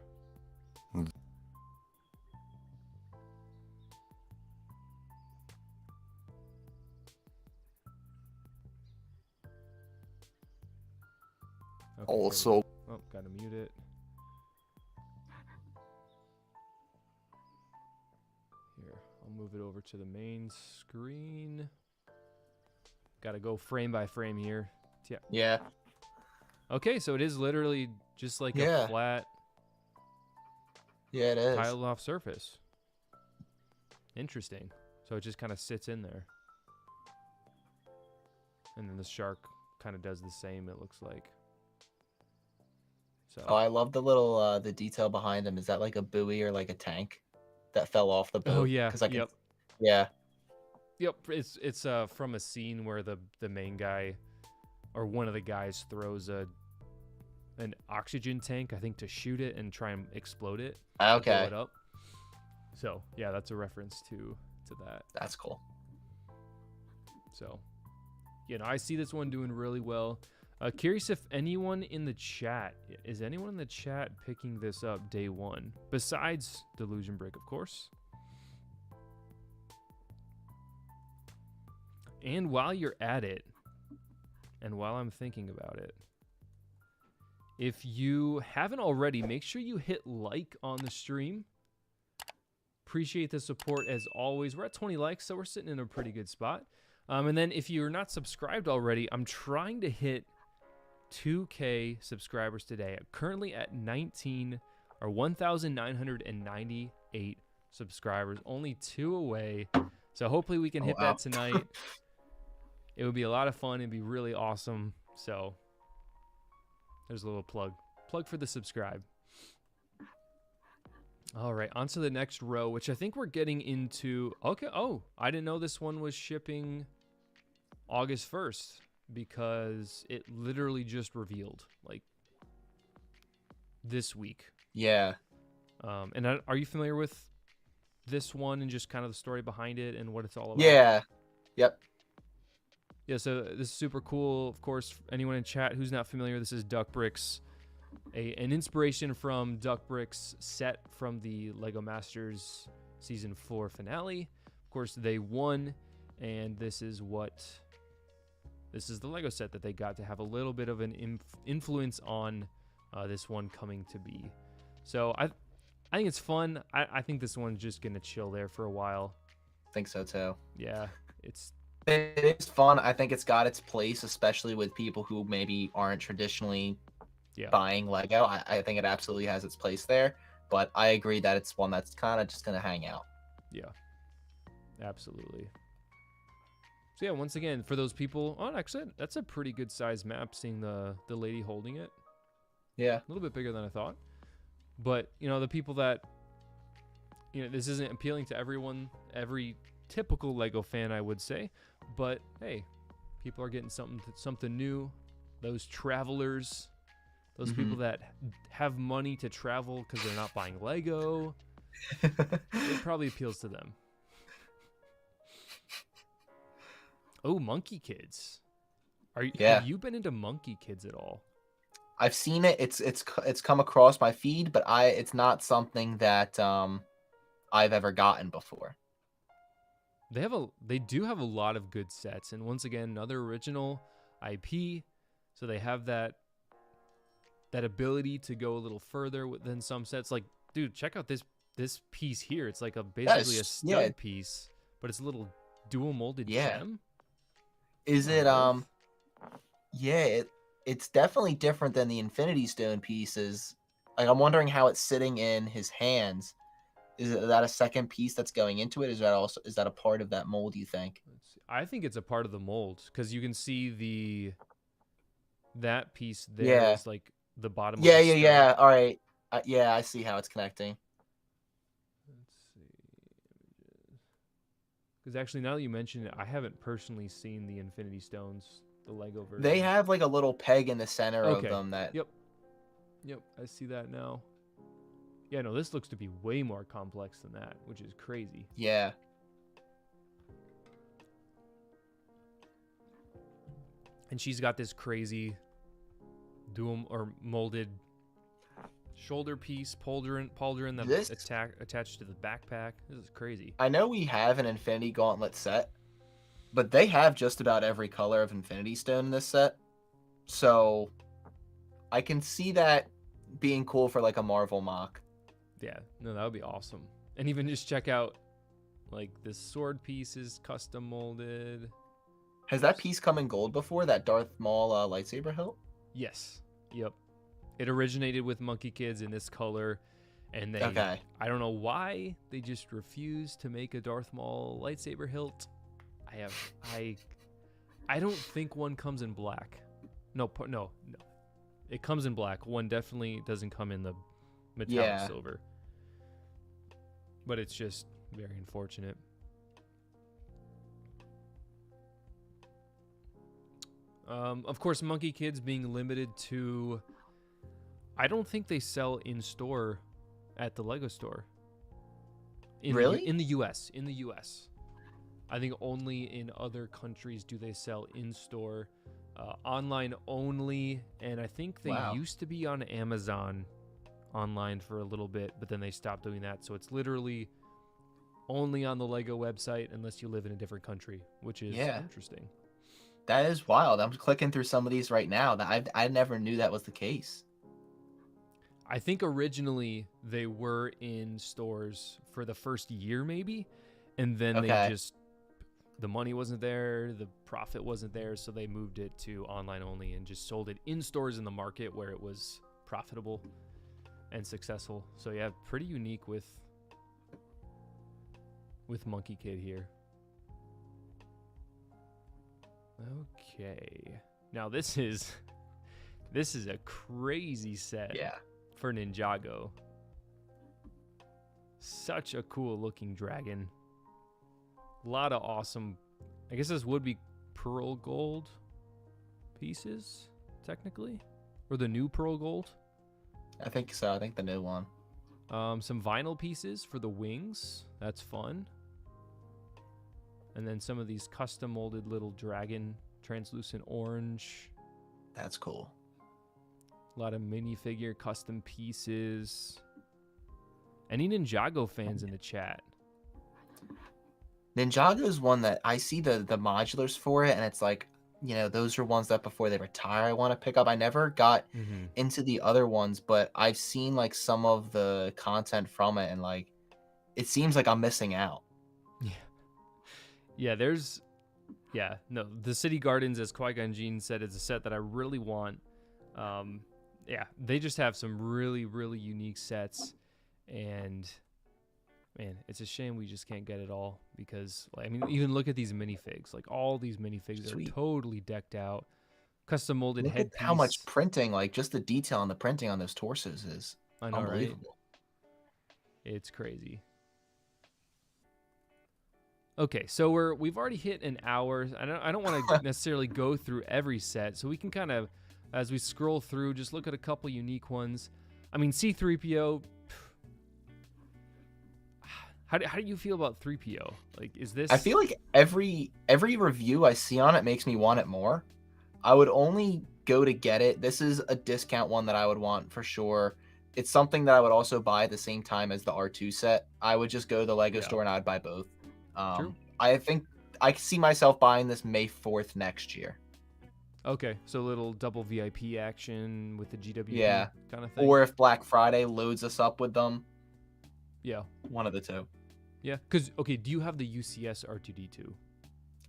Okay, also, gotta mute it. Here, I'll move it over to the main screen. Gotta go frame by frame here. Yeah. Okay, so it is literally just like a flat, it is tiled off surface. Interesting. So it just kind of sits in there, and then the shark kind of does the same. It looks like. So. Oh, I love the little the detail behind them. Is that like a buoy or like a tank that fell off the boat? Oh yeah. Yeah. Yep. It's from a scene where the main guy, or one of the guys, throws an oxygen tank, I think, to shoot it and try and explode it. Okay. Blow it up. So yeah, that's a reference to that. That's cool. So, I see this one doing really well. Curious if anyone in the chat, is anyone in the chat picking this up day one? Besides Delusion Brick, of course. And while you're at it, and while I'm thinking about it, if you haven't already, make sure you hit like on the stream. Appreciate the support as always. We're at 20 likes, so we're sitting in a pretty good spot. And then if you're not subscribed already, I'm trying to hit 2K subscribers today. I'm currently at 1,998 subscribers, only 2 away. So hopefully we can hit that tonight. It would be a lot of fun. It'd be really awesome. So there's a little plug for the subscribe. All right, on to the next row, which I think we're getting into. Okay, oh, I didn't know this one was shipping August 1st because it literally just revealed, like, this week. Yeah. And are you familiar with this one and just kind of the story behind it and what it's all about? Yeah. Yep. Yeah, so this is super cool. Of course, anyone in chat who's not familiar, this is Duck Bricks, an inspiration from Duck Bricks set from the LEGO Masters Season 4 finale. Of course, they won, and this is the LEGO set that they got to have a little bit of an influence on this one coming to be. So I think it's fun. I think this one's just going to chill there for a while. I think so, too. Yeah, it is fun. I think it's got its place, especially with people who maybe aren't traditionally buying Lego. I think it absolutely has its place there, but I agree that it's one that's kind of just going to hang out. Yeah, absolutely. So yeah, once again, for those people, actually, that's a pretty good size map, seeing the lady holding it. Yeah. A little bit bigger than I thought. But, the people that, this isn't appealing to everyone, every typical Lego fan, I would say. But, hey, people are getting something new. Those travelers, those people that have money to travel because they're not buying Lego, it probably appeals to them. Oh, Monkey Kids. Have you been into Monkey Kids at all? I've seen it. It's come across my feed, but it's not something that I've ever gotten before. They do have a lot of good sets, and once again, another original IP, so they have that ability to go a little further than some sets. Like, dude, check out this piece here. It's like basically a stud piece, but it's a little dual molded gem. Is it it's definitely different than the Infinity Stone pieces. Like, I'm wondering how it's sitting in his hands. Is that a second piece that's going into it? Is that a part of that mold, you think? I think it's a part of the mold, because you can see that piece there is like the bottom of the stud. Yeah. All right. I see how it's connecting. Let's see. Because actually, now that you mention it, I haven't personally seen the Infinity Stones, the Lego version. They have like a little peg in the center of them that... Yep, I see that now. Yeah, no, this looks to be way more complex than that, which is crazy. Yeah. And she's got this crazy dual or molded shoulder piece, pauldron that's attached to the backpack. This is crazy. I know we have an Infinity Gauntlet set, but they have just about every color of Infinity Stone in this set. So I can see that being cool for like a Marvel mock. Yeah, no, that would be awesome. And even just check out, like, this sword piece is custom molded. Has that piece come in gold before, that Darth Maul lightsaber hilt? Yes. Yep. It originated with Monkey Kids in this color, and I don't know why they just refused to make a Darth Maul lightsaber hilt. I don't think one comes in black. No. It comes in black. One definitely doesn't come in the metallic silver. But it's just very unfortunate. Of course, Monkey Kids being limited to... I don't think they sell in store at the Lego store. Really? In the U.S. In the U.S. I think only in other countries do they sell in store. Online only, and I think they used to be on Amazon online for a little bit, but then they stopped doing that. So it's literally only on the Lego website unless you live in a different country, which is interesting. That is wild. I'm clicking through some of these right now. I never knew that was the case. I think originally they were in stores for the first year maybe, and then the money wasn't there, the profit wasn't there, so they moved it to online only and just sold it in stores in the market where it was profitable and successful. So yeah, pretty unique with Monkey Kid here. Okay. Now this is a crazy set for Ninjago. Such a cool looking dragon. A lot of awesome. I guess this would be pearl gold pieces, technically, or the new pearl gold. I think so. I think the new one. Some vinyl pieces for the wings. That's fun. And then some of these custom molded little dragon, translucent orange. That's cool. A lot of minifigure custom pieces. Any Ninjago fans in the chat? Ninjago is one that I see the modulars for it, and it's like, you know, those are ones that before they retire I want to pick up. I never got into the other ones, but I've seen like some of the content from it, and like it seems like I'm missing out. Yeah, no, the City Gardens, as Qui-Gon Jinn said, is a set that I really want. Yeah, they just have some really, really unique sets, and man, it's a shame we just can't get it all because, I mean, even look at these minifigs. Like, all these minifigs are totally decked out, custom molded headpiece. Look at how much printing, like just the detail on the printing on those torsos is unbelievable. Right? It's crazy. Okay, so we've already hit an hour. I don't want to necessarily go through every set, so we can kind of, as we scroll through, just look at a couple unique ones. I mean, C-3PO. How do you feel about 3PO? Like, is this? I feel like every review I see on it makes me want it more. I would only go to get it. This is a discount one that I would want for sure. It's something that I would also buy at the same time as the R2 set. I would just go to the Lego store and I'd buy both. True. I think I see myself buying this May 4th next year. Okay, so a little double VIP action with the GW kind of thing. Or if Black Friday loads us up with them. Yeah. One of the two. Yeah, because, okay, do you have the UCS R2D2?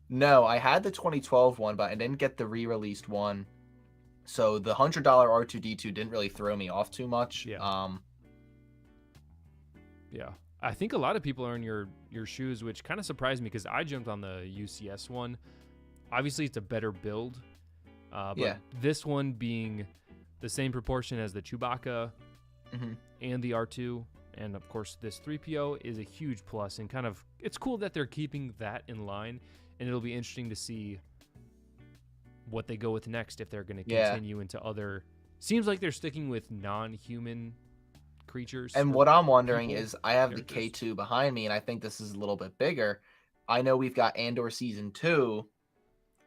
No, I had the 2012 one, but I didn't get the re-released one. So the $100 R2D2 didn't really throw me off too much. Yeah. Yeah. I think a lot of people are in your shoes, which kind of surprised me because I jumped on the UCS one. Obviously, it's a better build. But this one being the same proportion as the Chewbacca and the R2, and of course this 3PO is a huge plus, and kind of it's cool that they're keeping that in line, and it'll be interesting to see what they go with next if they're going to continue into other. Seems like they're sticking with non-human creatures. And what I'm wondering is, I have characters. The K2 behind me, and I think this is a little bit bigger. I know we've got Andor Season 2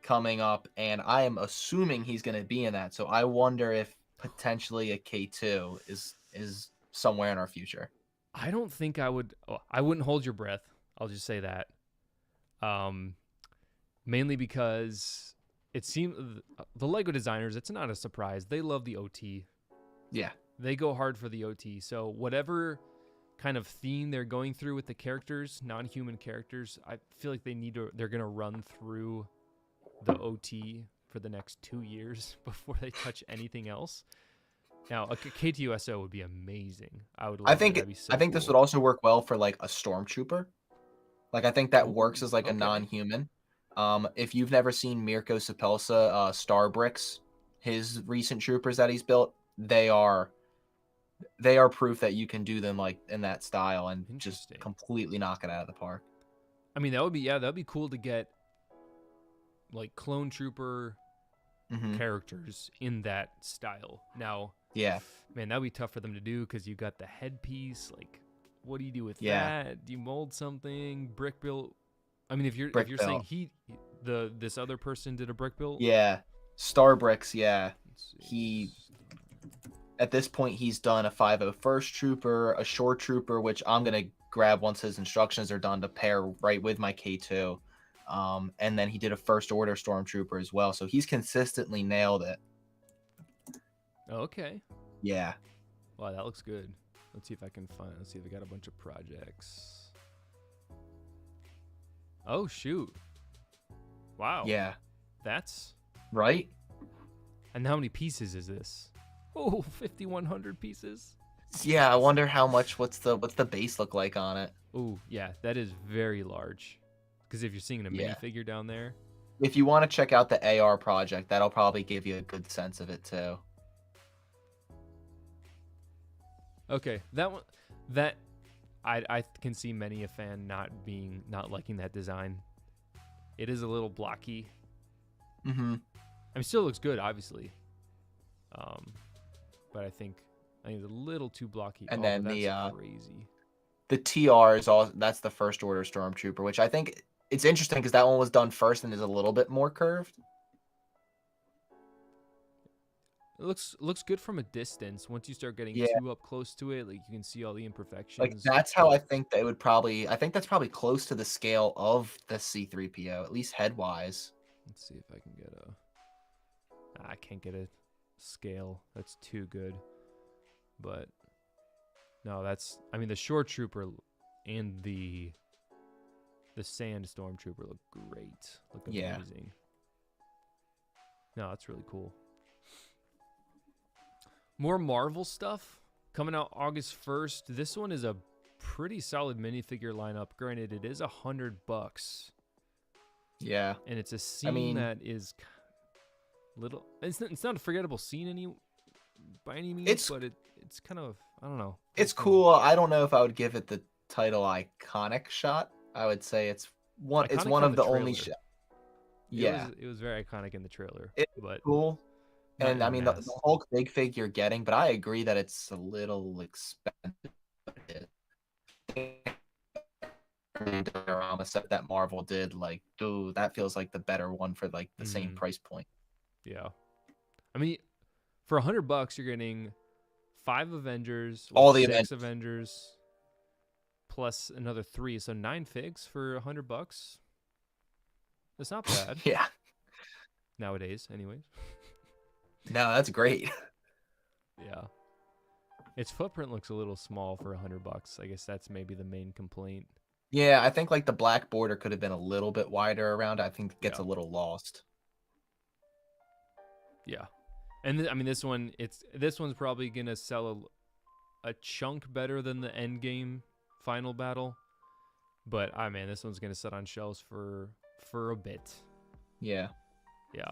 coming up, and I am assuming he's going to be in that. So I wonder if potentially a K2 is somewhere in our future. I don't think I would. I wouldn't hold your breath. I'll just say that. Mainly because it seems the Lego designers, it's not a surprise. They love the OT. Yeah. They go hard for the OT. So whatever kind of theme they're going through with the characters, non-human characters, I feel like they're going to run through the OT for the next 2 years before they touch anything else. Now, a K2SO would be amazing. I would love I think this would also work well for like a stormtrooper. Like, I think that works as like a non-human. If you've never seen Mirko Sapelsa, Star Bricks, his recent troopers that he's built, they are proof that you can do them like in that style and just completely knock it out of the park. I mean, that'd be cool to get like clone trooper characters in that style. Now, man, that'd be tough for them to do because you got the headpiece. Like, what do you do with that? Do you mold something? Brick built? I mean, if you're saying this other person did a brick build? Yeah, Star Bricks. Yeah, he at this point he's done a 501st Trooper, a Shore Trooper, which I'm gonna grab once his instructions are done to pair right with my K2. And then he did a First Order Stormtrooper as well. So he's consistently nailed it. Okay. Yeah. Wow, that looks good. Let's see if I got a bunch of projects. Oh, shoot. Wow. Yeah. That's right. And how many pieces is this? Oh, 5,100 pieces. Yeah, I wonder how much. What's the base look like on it? Oh, yeah, that is very large. Because if you're seeing a minifigure down there. If you want to check out the AR project, that'll probably give you a good sense of it too. Okay, that one, that I can see many a fan not liking that design. It is a little blocky. Mm-hmm. I mean, still looks good, obviously. But I think it's a little too blocky. And then that's crazy. The TR is all that's the first order Stormtrooper, which I think it's interesting because that one was done first and is a little bit more curved. It looks good from a distance. Once you start getting too up close to it, like you can see all the imperfections. Like that's how I think they would probably. I think that's probably close to the scale of the C3PO, at least head wise. Let's see if I can get I can't get a scale. That's too good. But no, I mean the Shore Trooper and the Sand Stormtrooper look great. Look amazing. No, that's really cool. More Marvel stuff coming out August 1st. This one is a pretty solid minifigure lineup. Granted, it is $100. Yeah. And it's a scene that is little. It's not a forgettable scene by any means, but it's kind of, I don't know. It's cool. I don't know if I would give it the title iconic shot. I would say it's one of the only shots. Yeah. It was very iconic in the trailer. But cool. And I mean, the Hulk big fig you're getting, but I agree that it's a little expensive. Set that Marvel did, like, dude, that feels like the better one for like the same price point. Yeah, I mean, for $100, you're getting 5 Avengers, all the 6 Avengers, plus another 3, so 9 figs for $100. That's not bad. Yeah. Nowadays, anyways. No, that's great. Yeah. Its footprint looks a little small for $100. I guess that's maybe the main complaint. Yeah, I think like the black border could have been a little bit wider around. I think it gets a little lost. Yeah. And I mean this one's probably going to sell a chunk better than the end game final battle. But this one's going to sit on shelves for a bit. Yeah. Yeah.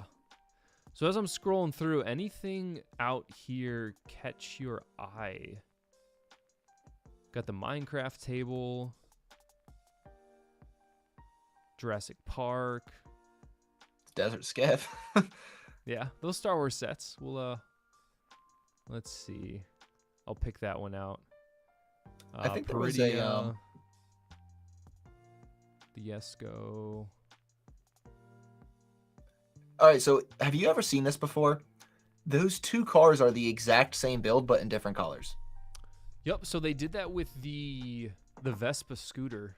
So as I'm scrolling through, anything out here catch your eye? Got the Minecraft table, Jurassic Park, Desert Scav. Yeah, those Star Wars sets. We'll let's see. I'll pick that one out. I think there was a the Yesco. All right, so have you ever seen this before? Those 2 cars are the exact same build, but in different colors. Yep. So they did that with the Vespa scooter.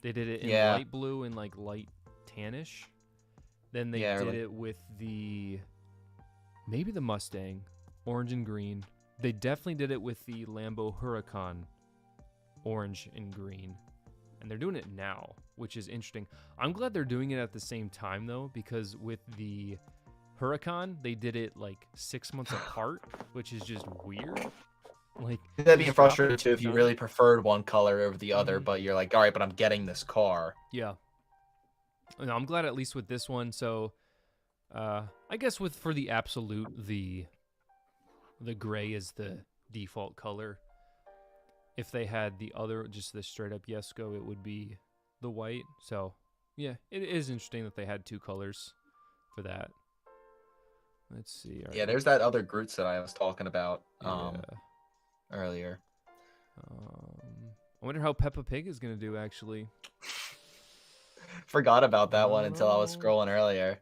They did it in light blue and like light tannish. Then they did it with maybe the Mustang, orange and green. They definitely did it with the Lambo Huracan, orange and green. And they're doing it now, which is interesting. I'm glad they're doing it at the same time, though, because with the Huracan, they did it like 6 months apart, which is just weird. Like that'd be frustrating too if you really preferred one color over the other, but you're like, all right, but I'm getting this car. Yeah. No, I'm glad at least with this one. So, I guess for the absolute, the gray is the default color. If they had the other, just the straight up Yesco, it would be the white. So, yeah, it is interesting that they had 2 colors for that. Let's see. Yeah, there's that other Groot that I was talking about earlier. I wonder how Peppa Pig is going to do, actually. Forgot about that one until I was scrolling earlier.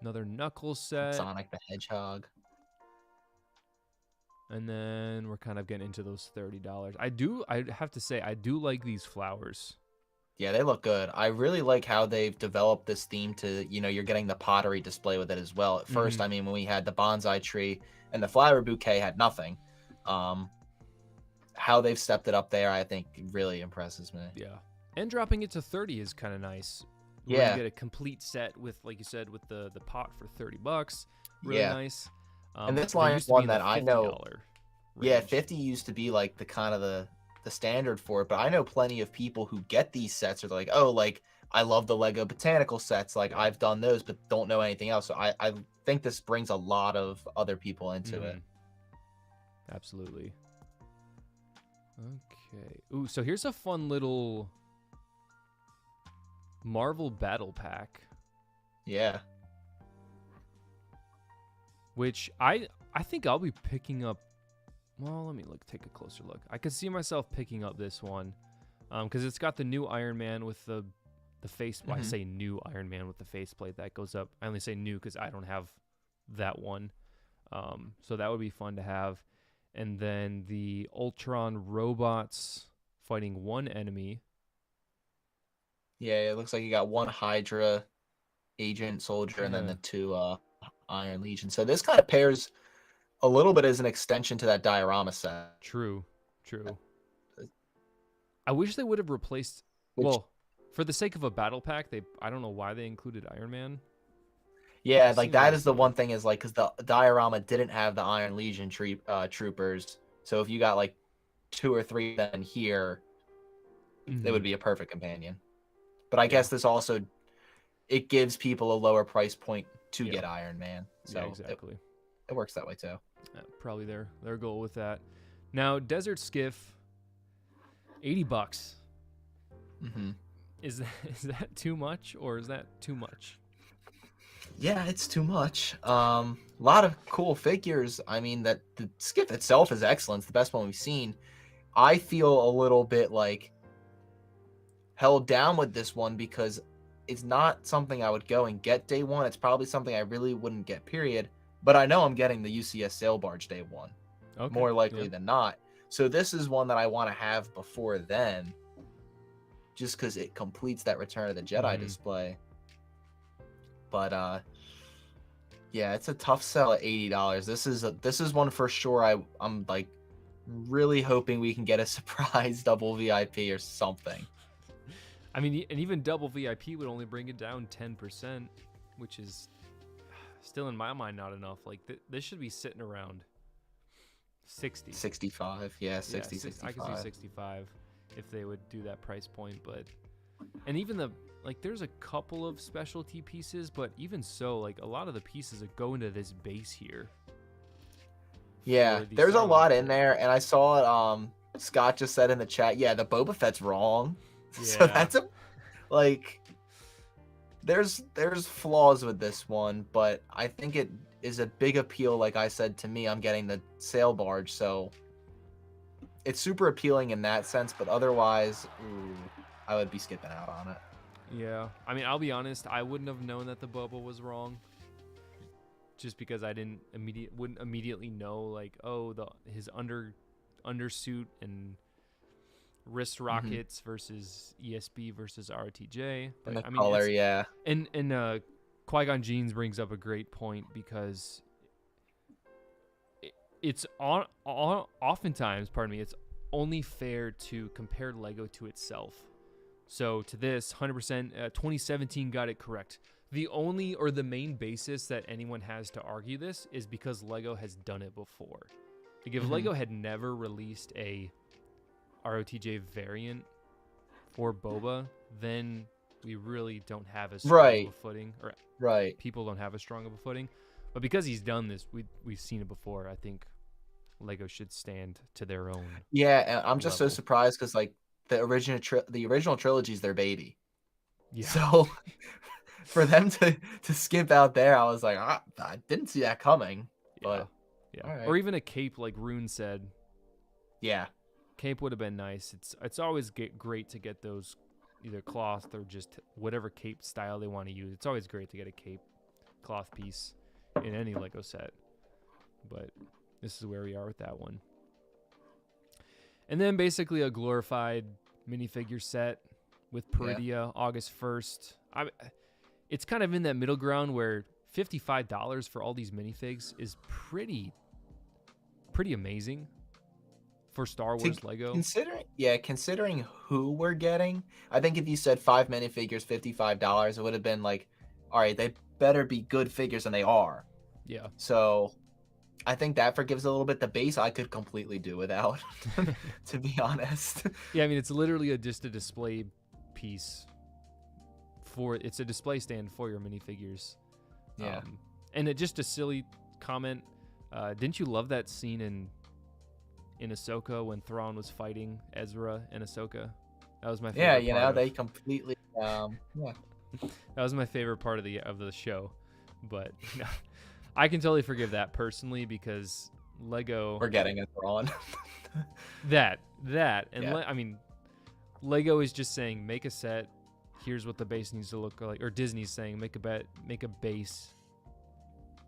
Another Knuckles set. Sonic the Hedgehog. And then we're kind of getting into those $30. I have to say, I do like these flowers. Yeah, they look good. I really like how they've developed this theme to, you're getting the pottery display with it as well. At first, I mean, when we had the bonsai tree and the flower bouquet had nothing. How they've stepped it up there, I think really impresses me. Yeah. And dropping it to 30 is kind of nice. We're gonna get a complete set with, like you said, with the pot for $30. Really nice. And this line is one that I know. Yeah, 50 used to be like the kind of the standard for it, but I know plenty of people who get these sets are like, oh, like I love the Lego botanical sets, like I've done those, but don't know anything else. So I think this brings a lot of other people into it. Absolutely. Okay. Ooh, so here's a fun little Marvel Battle Pack. Yeah. Which I think I'll be picking up. Well, let me take a closer look. I could see myself picking up this one, because it's got the new Iron Man with the face. Well, I say new Iron Man with the faceplate that goes up. I only say new because I don't have that one. So that would be fun to have. And then the Ultron robots fighting one enemy. Yeah, it looks like you got one Hydra agent soldier and then the two Iron Legion. So this kind of pairs a little bit as an extension to that diorama set. True. I wish they would have replaced. Well, for the sake of a battle pack, I don't know why they included Iron Man. Yeah, like that is the one thing is like because the diorama didn't have the Iron Legion troopers. So if you got like 2 or 3 then here, they would be a perfect companion. But I guess this also it gives people a lower price point to get Iron Man. So exactly. It works that way too. Probably their goal with that. Now, Desert Skiff, $80. Mm-hmm. Is that too much or is that too much? Yeah, it's too much. A lot of cool figures. I mean, that the skiff itself is excellent. It's the best one we've seen. I feel a little bit like held down with this one because it's not something I would go and get day one. It's probably something I really wouldn't get, period. But I know I'm getting the UCS sail barge day one. Okay, more likely than not. So this is one that I want to have before then, just because it completes that Return of the Jedi display. But yeah, it's a tough sell at $80. This is one for sure. I'm like really hoping we can get a surprise double VIP or something. I mean, and even double VIP would only bring it down 10%, which is still in my mind not enough. Like this should be sitting around 60, 65. Yeah, 60, 65. I could see 65 if they would do that price point, but and even there's a couple of specialty pieces, but even so, like a lot of the pieces that go into this base here. Yeah, there's a lot in there, and I saw it. Scott just said in the chat, yeah, the Boba Fett's wrong. Yeah. So that's there's flaws with this one, but I think it is a big appeal. Like I said, to me, I'm getting the sail barge, so it's super appealing in that sense. But otherwise, I would be skipping out on it. Yeah, I mean, I'll be honest, I wouldn't have known that the Boba was wrong, just because I wouldn't immediately know like, oh, his undersuit and wrist rockets versus ESB versus RTJ. But and the color, yeah. And Qui-Gon Jeans brings up a great point because it's oftentimes, it's only fair to compare Lego to itself. So to this, 100%, 2017 got it correct. The only or the main basis that anyone has to argue this is because Lego has done it before. Like if Lego had never released a ROTJ variant for Boba, then we really don't have as strong of a footing, or people don't have as strong of a footing. But because he's done this, we've seen it before. I think Lego should stand to their own. Yeah, and I'm just so surprised because like the original trilogy is their baby. Yeah. So for them to skip out there, I was like, I didn't see that coming. But yeah, or even a cape like Rune said. Yeah. Cape would have been nice. It's always great to get those either cloth or just whatever cape style they want to use. It's always great to get a cape cloth piece in any Lego set. But this is where we are with that one. And then basically a glorified minifigure set with Peridia, August 1st. It's kind of in that middle ground where $55 for all these minifigs is pretty amazing. For Star Wars Lego. Considering who we're getting, I think if you said 5 minifigures, $55, it would have been like, all right, they better be good figures, and they are. Yeah. So I think that forgives a little bit. The base I could completely do without, to be honest. Yeah, I mean, it's literally just a display piece. It's a display stand for your minifigures. Yeah. And just a silly comment. Didn't you love that scene in Ahsoka when Thrawn was fighting Ezra and Ahsoka. That was my favorite. Yeah, part of, they completely. That was my favorite part of the show, but I can totally forgive that personally because Lego. We're getting it Thrawn. that and Lego is just saying make a set. Here's what the base needs to look like, or Disney's saying make a base,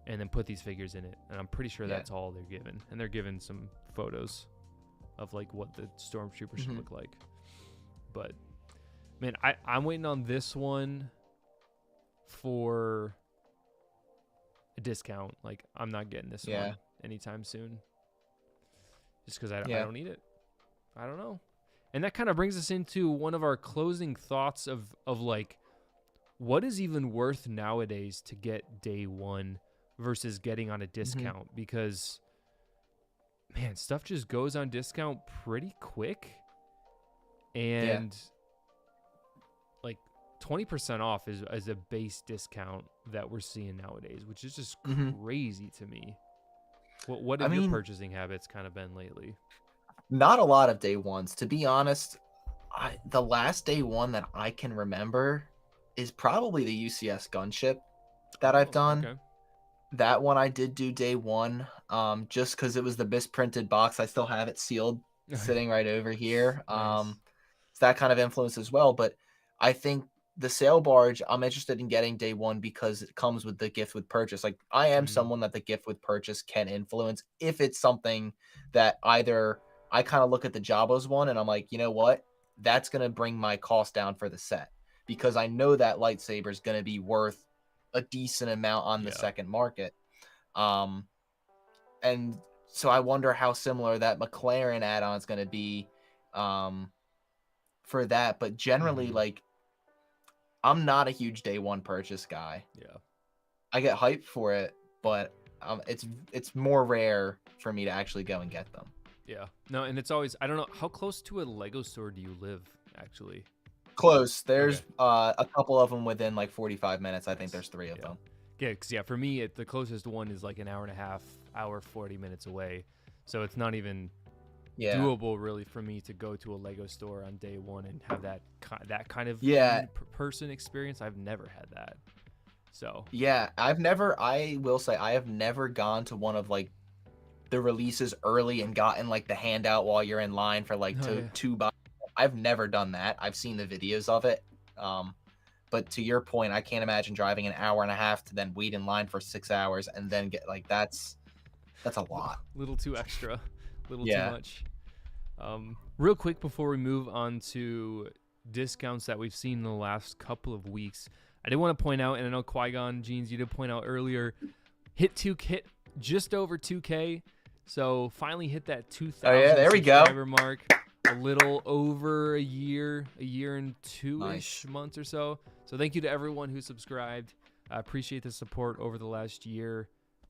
and then put these figures in it. And I'm pretty sure that's all they're given, and they're given some photos of like what the stormtrooper should look like. But man, I'm waiting on this one for a discount. Like I'm not getting this one anytime soon, just because I don't need it. I don't know. And that kind of brings us into one of our closing thoughts of like what is even worth nowadays to get day one versus getting on a discount, because man, stuff just goes on discount pretty quick, and like 20% off is a base discount that we're seeing nowadays, which is just crazy to me. What have your purchasing habits kind of been lately? Not a lot of day ones, to be honest. The last day one that I can remember is probably the UCS gunship that I've done. Okay. That one I did do day one, just because it was the misprinted box. I still have it sealed, sitting right over here. Nice. So that kind of influence as well. But I think the sail barge, I'm interested in getting day one because it comes with the gift with purchase. Like I am someone that the gift with purchase can influence if it's something that either I kind of look at the Jabos one and I'm like, you know what, that's going to bring my cost down for the set, because I know that lightsaber is going to be worth a decent amount on the second market. And so I wonder how similar that McLaren add-on is going to be for that. But generally, like, I'm not a huge day one purchase guy. Yeah. I get hyped for it, but it's more rare for me to actually go and get them. Yeah. No, and it's always, I don't know, how close to a Lego store do you live, actually? Close. There's a couple of them within like 45 minutes. I think there's 3 of them. Yeah, because for me, the closest one is like an hour and a half, 40 minutes away. So it's not even doable really for me to go to a Lego store on day one and have that kind of person experience. I've never had that. So I will say I have never gone to one of like the releases early and gotten like the handout while you're in line for like two buys. I've never done that. I've seen the videos of it. But to your point, I can't imagine driving an hour and a half to then wait in line for 6 hours and then get like that's a lot. Little too extra, little too much. Real quick before we move on to discounts that we've seen in the last couple of weeks, I did want to point out, and I know Qui-Gon Jeans, you did point out earlier, hit just over 2K. So finally hit that 2,000 there we subscriber go. mark. A little over a year and 2-ish months or so. So thank you to everyone who subscribed. I appreciate the support over the last year.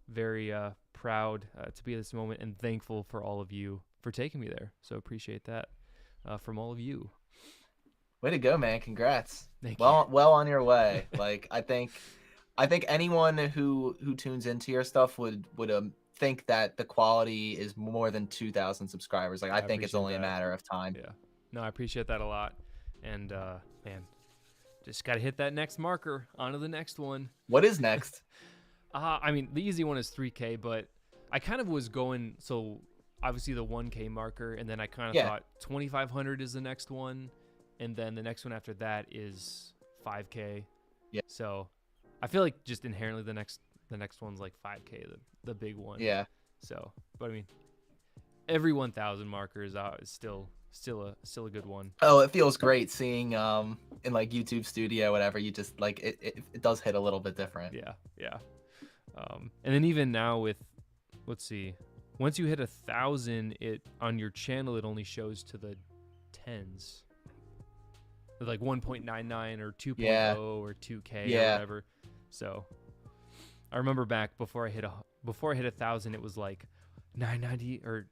Very proud to be at this moment and thankful for all of you for taking me there. So appreciate that from all of you. Way to go, man. Congrats. Thank you. Well on your way. Like I think anyone who tunes into your stuff would think that the quality is more than 2,000 subscribers. Like I think it's only a matter of time. Yeah. No, I appreciate that a lot. And man, just got to hit that next marker. On to the next one. What is next? I mean, the easy one is 3K, but I kind of was going, so obviously the 1K marker, and then I kind of thought 2,500 is the next one, and then the next one after that is 5K. Yeah. So I feel like just inherently the next one's like 5K, the big one. Yeah. So, but I mean, every 1,000 marker is still a good one. Oh, it feels great seeing in like YouTube Studio, whatever. You just like it does hit a little bit different. Yeah. And then even now with, let's see, once you hit 1,000, it on your channel it only shows to the 10s, like 1.99 or 2.0 or 2K or whatever. So I remember back before I hit 1,000, it was like 990 or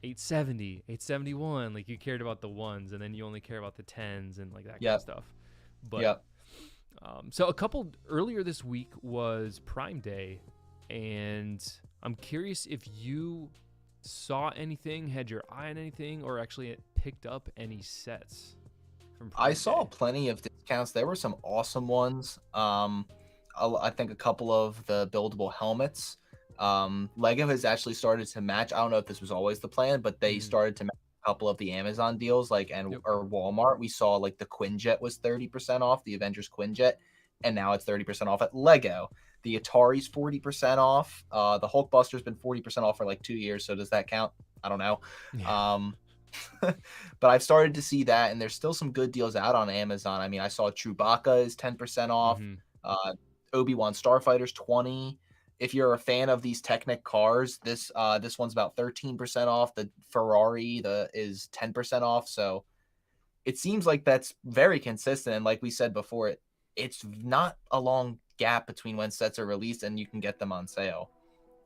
870, 871. Like you cared about the ones, and then you only care about the 10s and like that kind of stuff. But so a couple earlier this week was Prime Day, and I'm curious if you saw anything, had your eye on anything, or actually picked up any sets from I Prime saw Day? plenty of discounts. There were some awesome ones. I think a couple of the buildable helmets. Lego has actually started to match. I don't know if this was always the plan, but they started to match a couple of the Amazon deals, like Yep. or Walmart. We saw like the Quinjet was 30% off, the Avengers Quinjet, and now it's 30% off at Lego. The Atari's 40% off. The Hulkbuster's been 40% off for like 2 years. So does that count? I don't know. Yeah. Um, but I've started to see that, and there's still some good deals out on Amazon. I mean, I saw Chewbacca is 10% off. Mm-hmm. Obi-Wan Starfighter's 20. If you're a fan of these Technic cars, this one's about 13% off. The Ferrari is 10% off. So it seems like that's very consistent. And like we said before, it's not a long gap between when sets are released and you can get them on sale.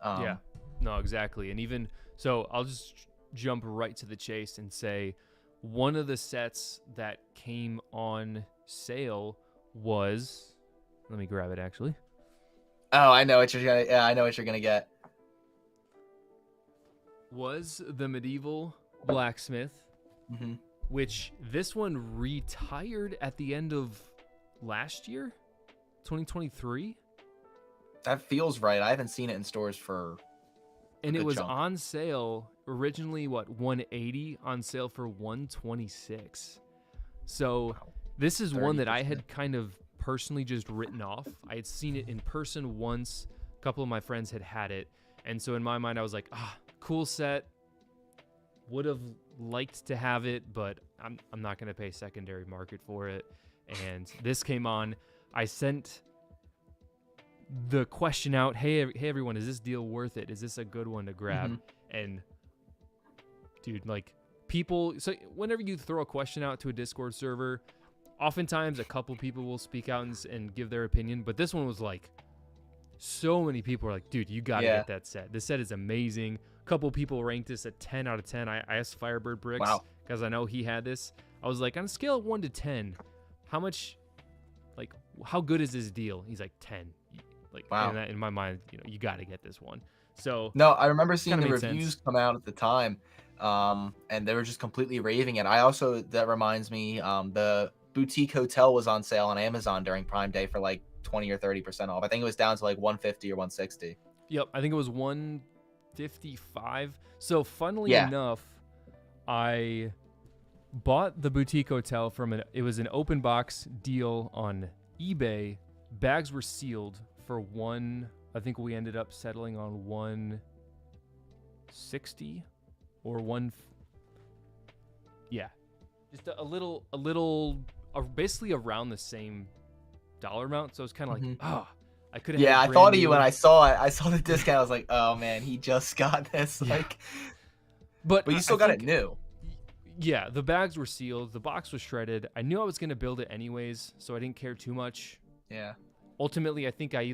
Yeah. No, exactly. And even so, I'll just jump right to the chase and say one of the sets that came on sale was, let me grab it actually. Oh, I know what you're gonna. Yeah, I know what you're gonna get. Was the medieval blacksmith, Mm-hmm. which this one retired at the end of last year, 2023. That feels right. I haven't seen it in stores for. And it was chunk. on sale originally, what, 180, on sale for 126. So Wow. this is one that I 30%. had kind of personally just written off. I had seen it in person once. A couple of my friends had it. And so in my mind, I was like, cool set. Would have liked to have it, but I'm not going to pay secondary market for it. And this came on. I sent the question out, hey everyone, is this deal worth it? Is this a good one to grab? Mm-hmm. And dude, like, people, so whenever you throw a question out to a Discord server, oftentimes a couple people will speak out and give their opinion, but this one was like, so many people were like, dude, you gotta get that set. This set is amazing. A couple people ranked this at 10 out of 10. I asked Firebird Bricks, because I know he had this. I was like, on a scale of 1 to 10, how much, like, how good is this deal? He's like, 10. Like, in my mind, you got to get this one. So no, I remember seeing the reviews sense. Come out at the time, and they were just completely raving it. That reminds me, the boutique hotel was on sale on Amazon during Prime Day for like 20 or 30% off. I think it was down to like 150 or 160. Yep, I think it was 155. So funnily enough, I bought the boutique hotel it was an open box deal on eBay. Bags were sealed for I think we ended up settling on 160 or just a little, basically around the same dollar amount. So it's kind of like, I could have. Yeah, I thought of you when I saw it. I saw the discount. I was like, oh man, he just got this. Like, but you still got it new. Yeah, the bags were sealed. The box was shredded. I knew I was gonna build it anyways, so I didn't care too much. Yeah. Ultimately, I think I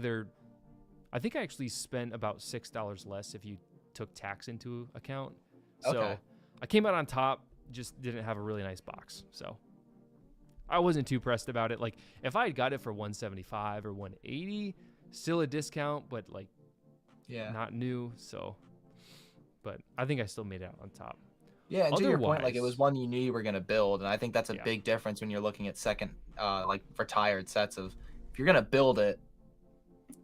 actually spent about $6 less if you took tax into account. So I came out on top, just didn't have a really nice box. So I wasn't too pressed about it. Like, if I had got it for 175 or 180, still a discount, but like, not new. So, but I think I still made it out on top. Yeah, and to your point, like, it was one you knew you were going to build, and I think that's a big difference when you're looking at second, like, retired sets of, if you're going to build it,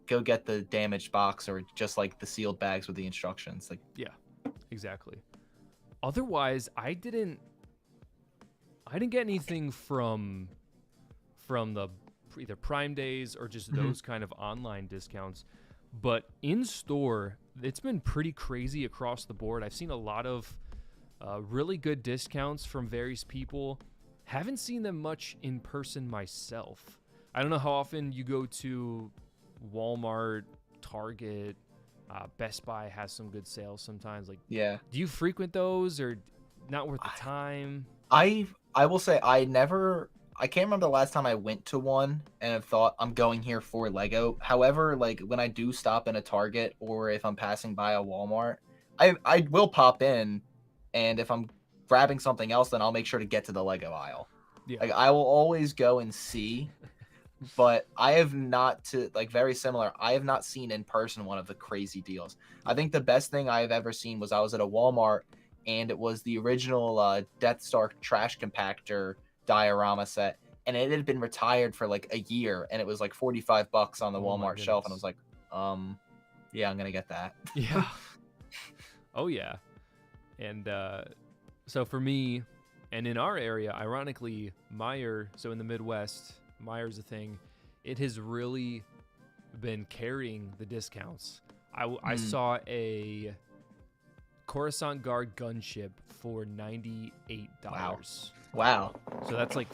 go get the damaged box or just, like, the sealed bags with the instructions. Like, yeah, exactly. Otherwise, I didn't get anything from the either Prime Days or just those kind of online discounts, but in store, it's been pretty crazy across the board. I've seen a lot of really good discounts from various people. Haven't seen them much in person myself. I don't know how often you go to Walmart, Target, Best Buy has some good sales sometimes. Like, do you frequent those or not worth the time? I will say I can't remember the last time I went to one and have thought I'm going here for Lego. However, like, when I do stop in a Target or if I'm passing by a Walmart, I will pop in, and if I'm grabbing something else, then I'll make sure to get to the Lego aisle. Yeah. Like, I will always go and see. but I have not very similar. I have not seen in person one of the crazy deals. I think the best thing I've ever seen was I was at a Walmart and it was the original Death Star trash compactor diorama set, and it had been retired for like a year, and it was like $45 on the Oh my Walmart shelf, and I goodness. was like, yeah, I'm gonna get that. Yeah. Oh yeah. And so for me, and in our area, ironically, Meyer, so in the Midwest, Meyer's a thing. It has really been carrying the discounts. I saw a Coruscant Guard gunship for $98. Wow. So that's like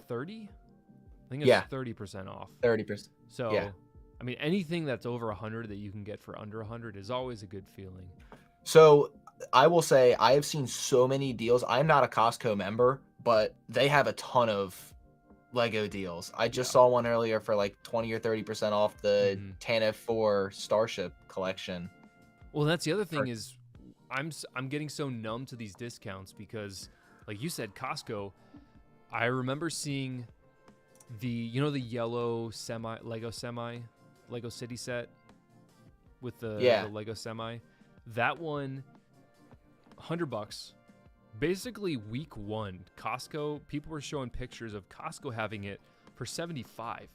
30? I think it's Yeah. 30% off. 30%. So, yeah. I mean, anything that's over 100 that you can get for under 100 is always a good feeling. So I will say I have seen so many deals. I'm not a Costco member, but they have a ton of Lego deals. I just saw one earlier for like 20 or 30% off the TANF-4 Starship collection. Well, that's the other thing is I'm getting so numb to these discounts because, like you said, Costco, I remember seeing the yellow Lego City set with the Lego semi. That one, $100. Basically, week one, Costco, people were showing pictures of Costco having it for $75.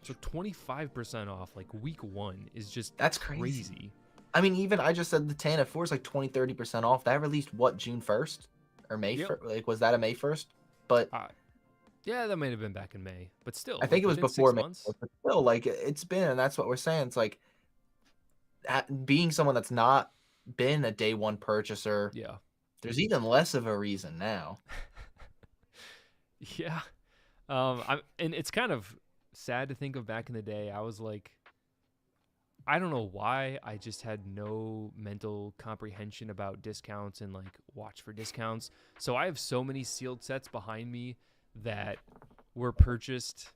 So 25% off, like week one, is just that's crazy. I mean, even I just said the TANF-4 is like 20-30% off. That released what, June 1st or May 1st? Like, was that a May 1st? But yeah, that might have been back in May, but still, I think it was before May. Months. But still, like, it's been, and that's what we're saying. It's like being someone that's not been a day one purchaser. Yeah. There's even less of a reason now. Yeah. And it's kind of sad to think of back in the day. I was like, I don't know why I just had no mental comprehension about discounts and like watch for discounts. So I have so many sealed sets behind me that were purchased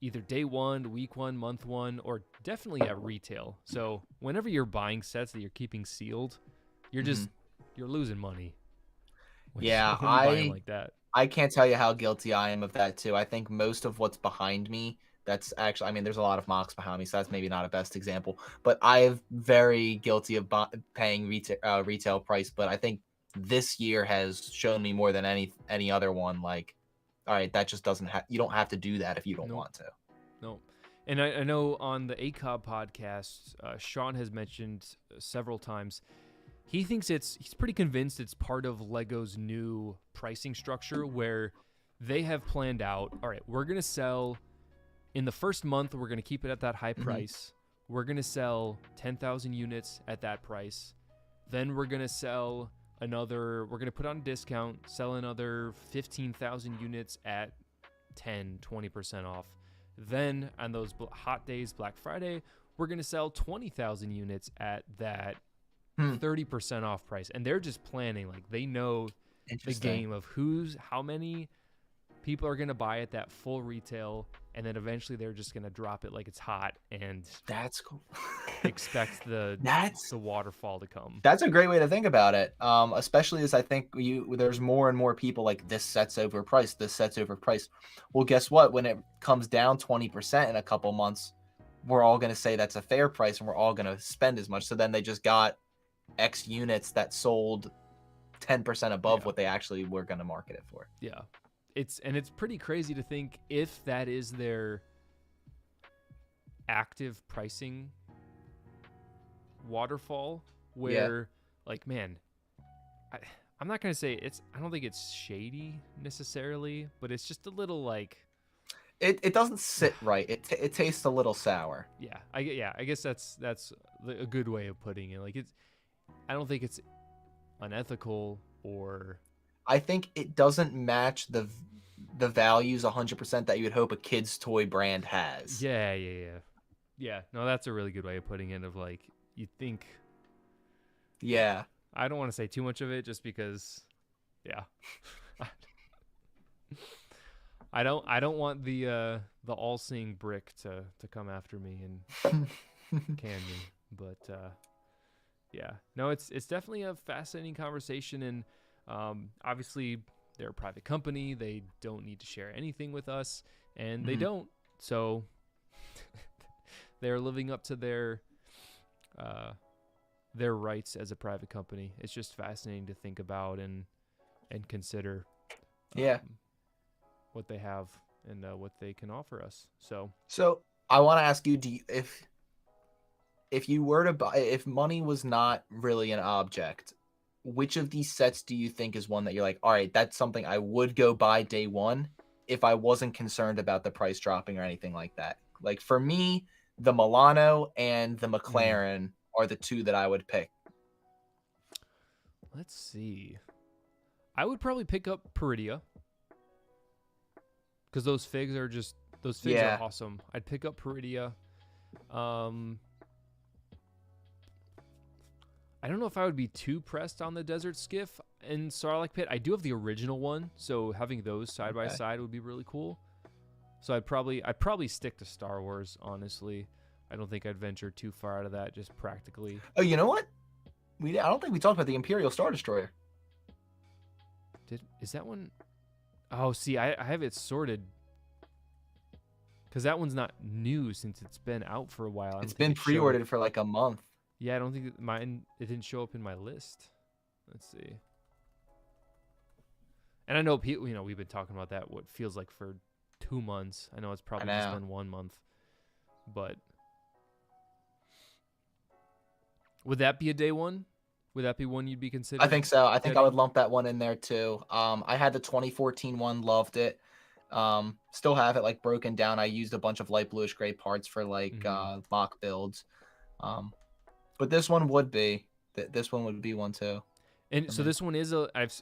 either day one, week one, month one, or definitely at retail. So whenever you're buying sets that you're keeping sealed, you're just you're losing money. When you buy them like that. I can't tell you how guilty I am of that too. I think most of what's behind me, that's actually, I mean, there's a lot of mocks behind me, so that's maybe not a best example. But I am very guilty of paying retail price. But I think this year has shown me more than any other one. Like, all right, that just doesn't have. You don't have to do that if you don't want to. No. And I know on the ACOB podcast, Sean has mentioned several times. He thinks he's pretty convinced it's part of Lego's new pricing structure where they have planned out, all right, we're going to sell in the first month, we're going to keep it at that high price. We're going to sell 10,000 units at that price. Then we're going to sell we're going to put on a discount, sell another 15,000 units at 10, 20% off. Then on those hot days, Black Friday, we're going to sell 20,000 units at that 30% off price. And they're just planning, like they know the game of how many people are going to buy at that full retail, and then eventually they're just going to drop it like it's hot, and that's cool. expect the waterfall to come. That's a great way to think about it. Especially as I think there's more and more people like this set's overpriced. Well, guess what? When it comes down 20% in a couple months, we're all going to say that's a fair price, and we're all going to spend as much. So then they just got X units that sold 10% above what they actually were going to market it for. Yeah. It's pretty crazy to think if that is their active pricing waterfall where like, man, I'm not going to say I don't think it's shady necessarily, but it's just a little like it doesn't sit right. It tastes a little sour. Yeah. I guess that's a good way of putting it. Like I don't think it's unethical, or I think it doesn't match the values 100% that you would hope a kid's toy brand has. Yeah. No, that's a really good way of putting it. Of like, you think. Yeah. I don't want to say too much of it, just because. Yeah. I don't want the all-seeing brick to come after me and can me, but yeah, no, it's definitely a fascinating conversation, and obviously they're a private company. They don't need to share anything with us. and they don't. So they're living up to their rights as a private company. It's just fascinating to think about and consider what they have and what they can offer us. So I want to ask you, if you were to buy, if money was not really an object, which of these sets do you think is one that you're like, all right, that's something I would go buy day one if I wasn't concerned about the price dropping or anything like that? Like for me, the Milano and the McLaren are the two that I would pick. Let's see. I would probably pick up Peridia because those figs are awesome. I'd pick up Peridia. I don't know if I would be too pressed on the Desert Skiff and Sarlacc Pit. I do have the original one, so having those side by side would be really cool. So I'd probably stick to Star Wars, honestly. I don't think I'd venture too far out of that, just practically. Oh, you know what? I don't think we talked about the Imperial Star Destroyer. Is that one? Oh, see, I have it sorted because that one's not new since it's been out for a while. It's been pre-ordered for like a month. Yeah, I don't think it didn't show up in my list. Let's see. And I know people, we've been talking about that what feels like for 2 months. I know it's probably just been 1 month. But would that be a day one? Would that be one you'd be considering? I think so. I think I would lump that one in there too. I had the 2014 one, loved it. Still have it like broken down. I used a bunch of light bluish gray parts for like mock builds. But this one would be one too. And so this one is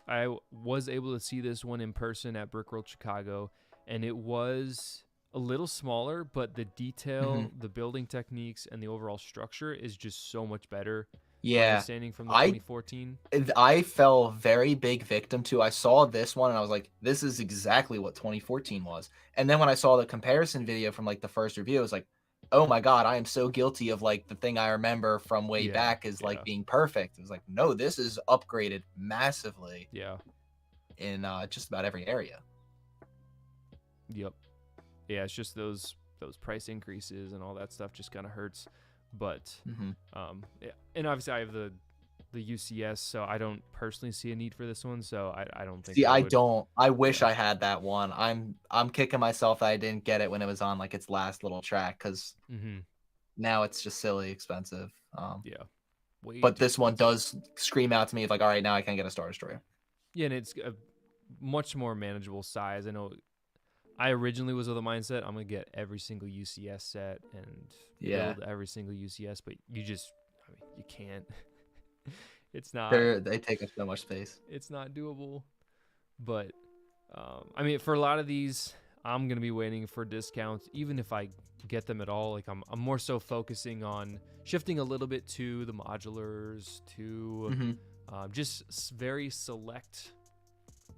I was able to see this one in person at Brickworld Chicago, and it was a little smaller, but the detail, the building techniques, and the overall structure is just so much better. Yeah, standing from the 2014. I fell very big victim to. I saw this one and I was like, this is exactly what 2014 was. And then when I saw the comparison video from like the first review, I was like, oh my God, I am so guilty of like the thing I remember from way back is like being perfect. It was like, no, this is upgraded massively. Yeah. In just about every area. Yep. Yeah, it's just those price increases and all that stuff just kind of hurts. But yeah. And obviously I have the UCS, so I don't personally see a need for this one. So I don't think. See, I don't. I wish I had that one. I'm kicking myself that I didn't get it when it was on like its last little track because now it's just silly expensive. Yeah. But this one does scream out to me like, all right, now I can get a Star Destroyer. Yeah, and it's a much more manageable size. I know. I originally was of the mindset I'm gonna get every single UCS set and build every single UCS, but you can't. It's not. They take up so much space. It's not doable. But I mean, for a lot of these, I'm gonna be waiting for discounts, even if I get them at all. Like I'm more so focusing on shifting a little bit to the modulars, to just very select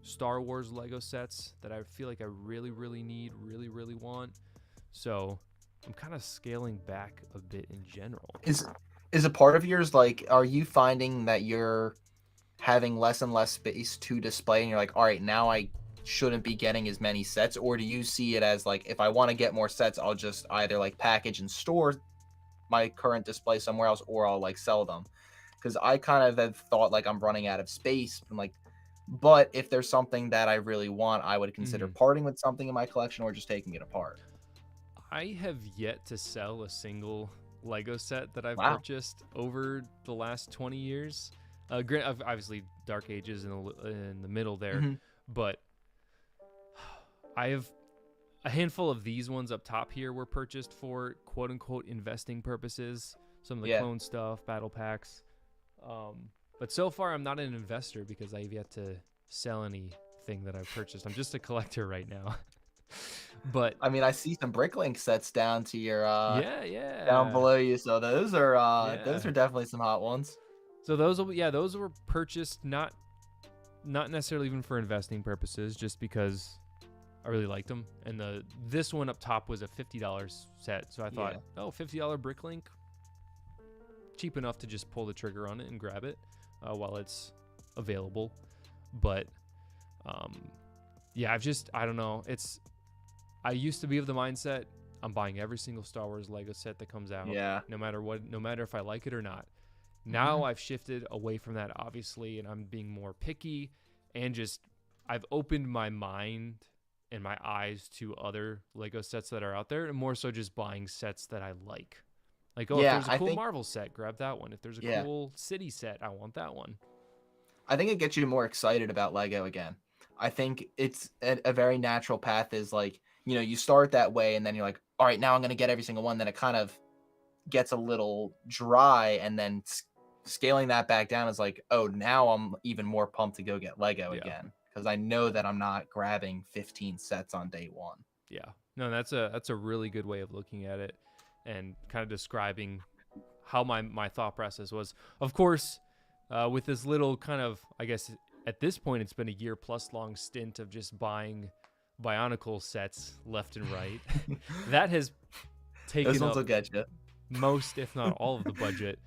Star Wars Lego sets that I feel like I really, really need, really, really want. So I'm kind of scaling back a bit in general. Is a part of yours like, are you finding that you're having less and less space to display and you're like, all right, now I shouldn't be getting as many sets? Or do you see it as like, if I want to get more sets, I'll just either like package and store my current display somewhere else, or I'll like sell them? Because I kind of have thought like I'm running out of space and like, but if there's something that I really want, I would consider parting with something in my collection or just taking it apart. I have yet to sell a single Lego set that I've purchased over the last 20 years. Obviously, Dark Ages in the middle there, but I have a handful of these ones up top here were purchased for quote unquote investing purposes. Some of the clone stuff, battle packs. But so far, I'm not an investor because I've yet to sell anything that I've purchased. I'm just a collector right now. But I mean, I see some Bricklink sets down to your yeah down below you. So those are definitely some hot ones. So those were purchased not necessarily even for investing purposes, just because I really liked them. And this one up top was a $50 set, so I thought, $50 Bricklink, cheap enough to just pull the trigger on it and grab it while it's available. But I don't know. I used to be of the mindset I'm buying every single Star Wars Lego set that comes out. Yeah. No matter what, no matter if I like it or not. Now I've shifted away from that, obviously, and I'm being more picky and just I've opened my mind and my eyes to other Lego sets that are out there, and more so just buying sets that I like. Like, if there's a cool Marvel set, grab that one. If there's a cool city set, I want that one. I think it gets you more excited about Lego again. I think it's a very natural path is like, you start that way and then you're like, all right, now I'm going to get every single one. Then it kind of gets a little dry, and then scaling that back down is like, oh, now I'm even more pumped to go get Lego again, because I know that I'm not grabbing 15 sets on day one. Yeah, no, that's a really good way of looking at it, and kind of describing how my thought process was. Of course, with this little kind of, I guess at this point it's been a year plus long stint of just buying Bionicle sets left and right. That has taken Those ones will get you. Most, if not all, of the budget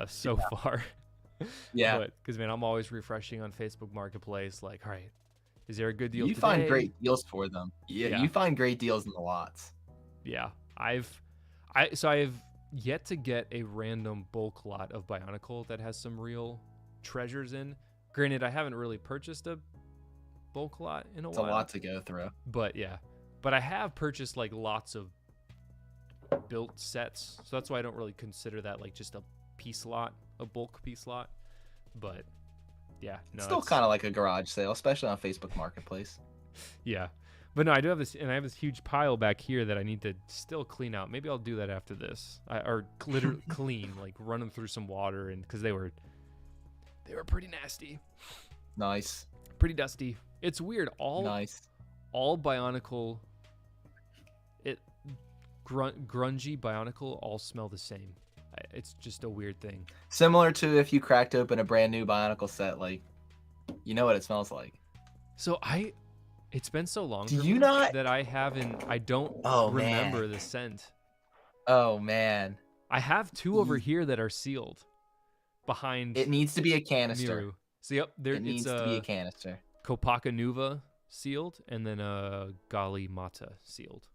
so far. Yeah. But because, man, I'm always refreshing on Facebook Marketplace. Like, all right, is there a good deal? You find great deals for them. Yeah, you find great deals in the lots. Yeah, I've yet to get a random bulk lot of Bionicle that has some real treasures in. Granted, I haven't really purchased a bulk lot in a while. It's a lot to go through. But I have purchased like lots of built sets, so that's why I don't really consider that like just a piece lot, a bulk piece lot. But yeah, no, it's still kind of like a garage sale, especially on Facebook Marketplace. Yeah, but no, I do have this, and I have this huge pile back here that I need to still clean out. Maybe I'll do that after this, or literally clean, like run them through some water, and because they were pretty nasty. Nice. Pretty dusty. It's weird. All Bionicle, grungy Bionicle all smell the same. It's just a weird thing. Similar to if you cracked open a brand new Bionicle set, like, you know what it smells like. So it's been so long that I don't remember the scent. Oh man. I have two over here that are sealed behind. It needs to be a canister. Miru. So it needs to be a canister. Kopaka Nuva sealed, and then Gali Mata sealed.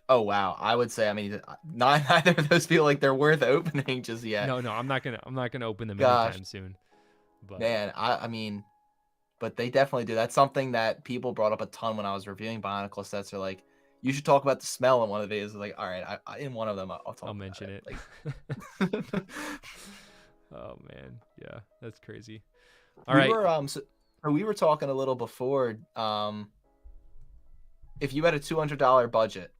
Oh wow. I would say, I mean, neither of those feel like they're worth opening just yet. No, I'm not gonna open them anytime soon. But man, I mean, but they definitely do. That's something that people brought up a ton when I was reviewing Bionicle sets. They're like, you should talk about the smell in one of the videos. Like, all right, in one of them, I'll mention it. Like... Oh man, yeah, that's crazy. All right. So we were talking a little before. If you had a $200 budget,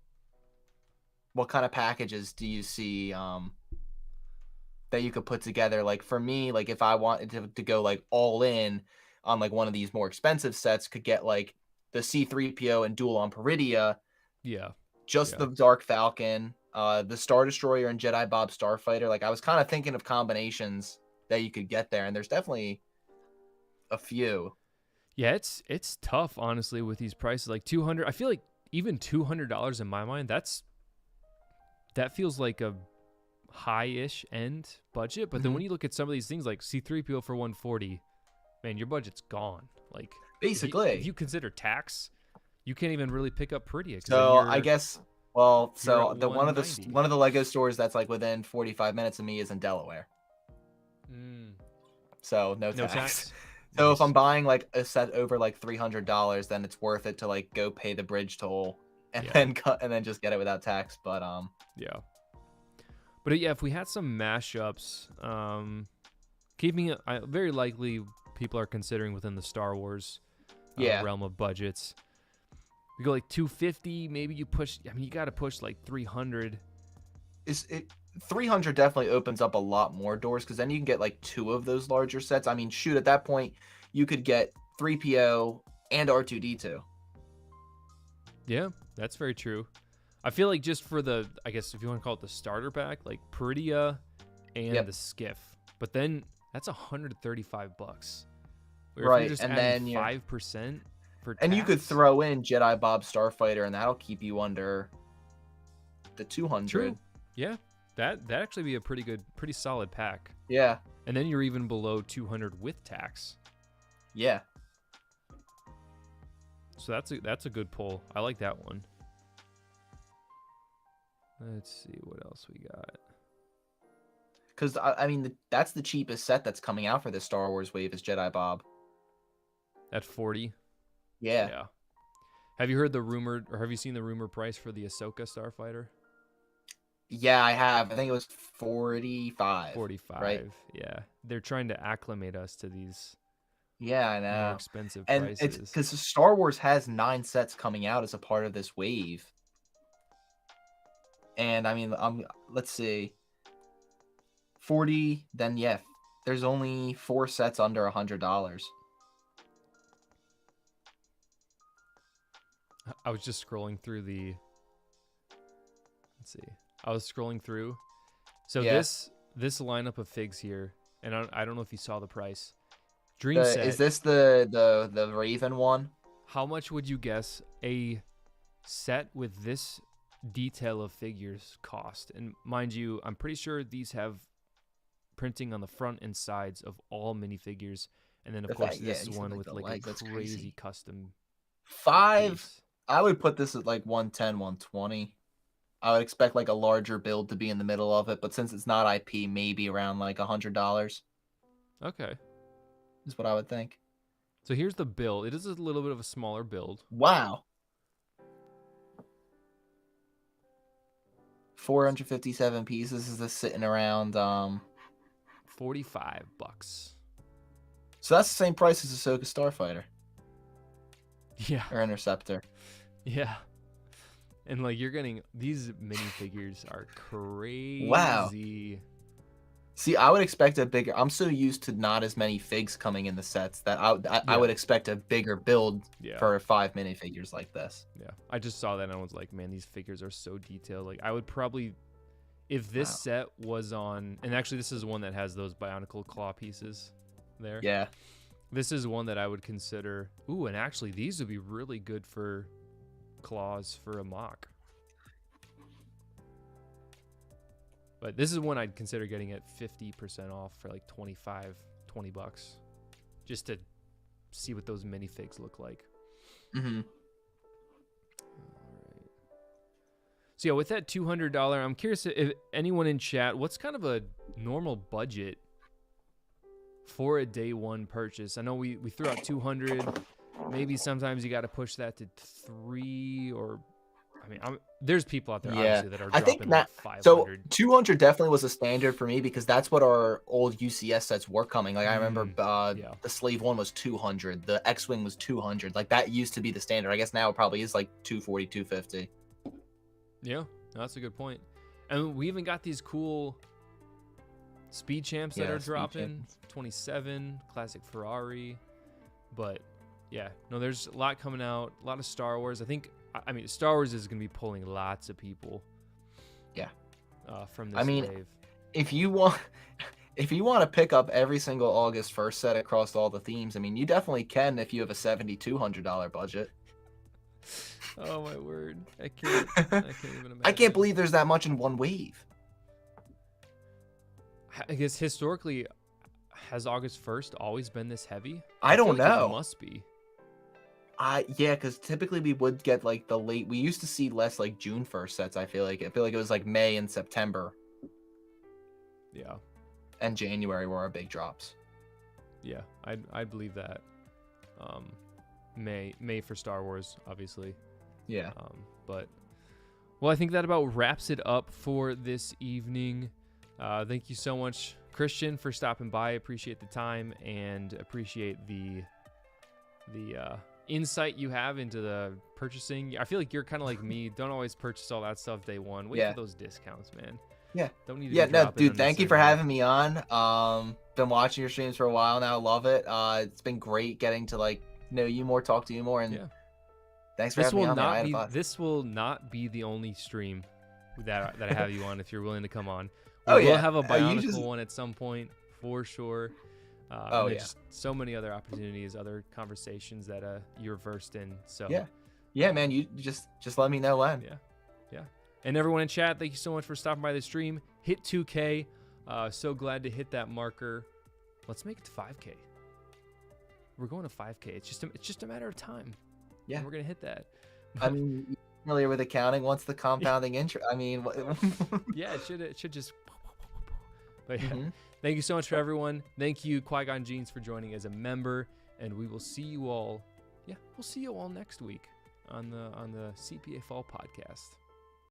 what kind of packages do you see that you could put together? Like for me, like if I wanted to go like all in on like one of these more expensive sets, could get like the C-3PO and Duel on Peridia. Yeah. The Dark Falcon, the Star Destroyer and Jedi Bob Starfighter. Like I was kind of thinking of combinations that you could get there, and there's definitely a few. Yeah, it's tough, honestly, with these prices. Like $200, I feel like even $200 in my mind, that feels like a high-ish end budget. But then when you look at some of these things like C-3PO for $140, man, your budget's gone. Like basically, if you consider tax, you can't even really pick up Peridia. So I guess, well, so one of the Lego stores that's like within 45 minutes of me is in Delaware. So no tax. So nice. If I'm buying like a set over like $300, then it's worth it to like go pay the bridge toll and then just get it without tax. But if we had some mashups, keeping it, very likely people are considering within the Star Wars realm of budgets. We go like 250, maybe you push. I mean, you got to push like 300. 300 definitely opens up a lot more doors, because then you can get like two of those larger sets. I mean, shoot, at that point you could get 3PO and R2D2. Yeah, that's very true. I feel like just for the, I guess if you want to call it the starter pack, like Peridia and the Skiff, but then that's $135. Right, and then 5% for tax. And you could throw in Jedi Bob Starfighter, and that'll keep you under the 200. True. Yeah. That'd actually be a pretty solid pack. Yeah. And then you're even below 200 with tax. Yeah. So that's a good pull. I like that one. Let's see what else we got. Because I mean, that's the cheapest set that's coming out for this Star Wars wave is Jedi Bob. At 40. Yeah. Yeah. Have you heard the rumored, or have you seen the rumor price for the Ahsoka Starfighter? Yeah, I have. I think it was 45. 45. Right? Yeah. They're trying to acclimate us to these Yeah, I know. more expensive And prices. it's because Star Wars has 9 sets coming out as a part of this wave. And I mean, let's see. 40, then yeah, there's only 4 sets under $100. I was just scrolling through the. Let's see. I was scrolling through. So Yeah. this lineup of figs here, and I don't know if you saw the price. Dream set. Is this the Raven one? How much would you guess a set with this detail of figures cost? And mind you, I'm pretty sure these have printing on the front and sides of all minifigures, and then of course this one with like a crazy custom 5 piece. I would put this at like 110, 120. I would expect like a larger build to be in the middle of it, but since it's not IP, maybe around like $100. Okay. Is what I would think. So here's the build. It is a little bit of a smaller build. Wow. 457 pieces. Is this sitting around $45. So that's the same price as Ahsoka Starfighter. Yeah. Or Interceptor. Yeah. And like you're getting these minifigures are crazy. Wow. See, I would expect a bigger. I'm so used to not as many figs coming in the sets that I would expect a bigger build for 5 minifigures like this. Yeah, I just saw that and I was like, man, these figures are so detailed. Like I would probably, if this set was on, and actually this is one that has those Bionicle claw pieces there. Yeah. This is one that I would consider. Ooh, and actually these would be really good for claws for a mock. But this is one I'd consider getting at 50% off for like $20 bucks, just to see what those minifigs look like. Mm-hmm. All right. So yeah, with that $200, I'm curious if anyone in chat, what's kind of a normal budget for a day one purchase? I know we threw out 200. Maybe sometimes you got to push that to 3 or. I mean, there's people out there obviously that are dropping like 500. So 200 definitely was a standard for me because that's what our old UCS sets were coming. Like I remember the Slave one was 200, the X-Wing was 200. Like that used to be the standard. I guess now it probably is like 240, 250. Yeah, that's a good point. And we even got these cool speed champs that are dropping. 27 classic Ferrari, but yeah, no, there's a lot coming out. A lot of Star Wars. I mean, Star Wars is going to be pulling lots of people. Yeah. From this wave. If you want to pick up every single August 1st set across all the themes, I mean, you definitely can if you have a $7,200 budget. Oh my word! I can't even imagine. I can't believe there's that much in one wave. I guess historically, has August 1st always been this heavy? I don't know. It must be. Yeah, because typically we would get like the late. We used to see less like June 1st sets. I feel like it was like May and September. Yeah. And January were our big drops. Yeah, I believe that. May for Star Wars, obviously. Yeah. But well, I think that about wraps it up for this evening. Thank you so much, Christian, for stopping by. Appreciate the time and appreciate the insight you have into the purchasing. I feel like you're kind of like me. Don't always purchase all that stuff day one. Wait for those discounts, man. Yeah. Don't need to. Yeah, no, dude. Thank you for having me on. Been watching your streams for a while now. Love it. It's been great getting to like know you more, talk to you more, and thanks for having me on. This will not be the only stream that I have you on. If you're willing to come on, we'll have a Bionicle one at some point for sure. Just so many other opportunities, other conversations that you're versed in. So yeah, man, you just let me know when. Yeah. And everyone in chat, thank you so much for stopping by the stream. Hit 2K. So glad to hit that marker. Let's make it to 5K. We're going to 5K. It's just a matter of time. Yeah, and we're gonna hit that. I mean, familiar with accounting. What's the compounding interest? I mean, yeah, it should just. But yeah, thank you so much for everyone. Thank you, Qui-Gon Jeans, for joining as a member, and we will see you all. Yeah, we'll see you all next week on the CPA-fol podcast.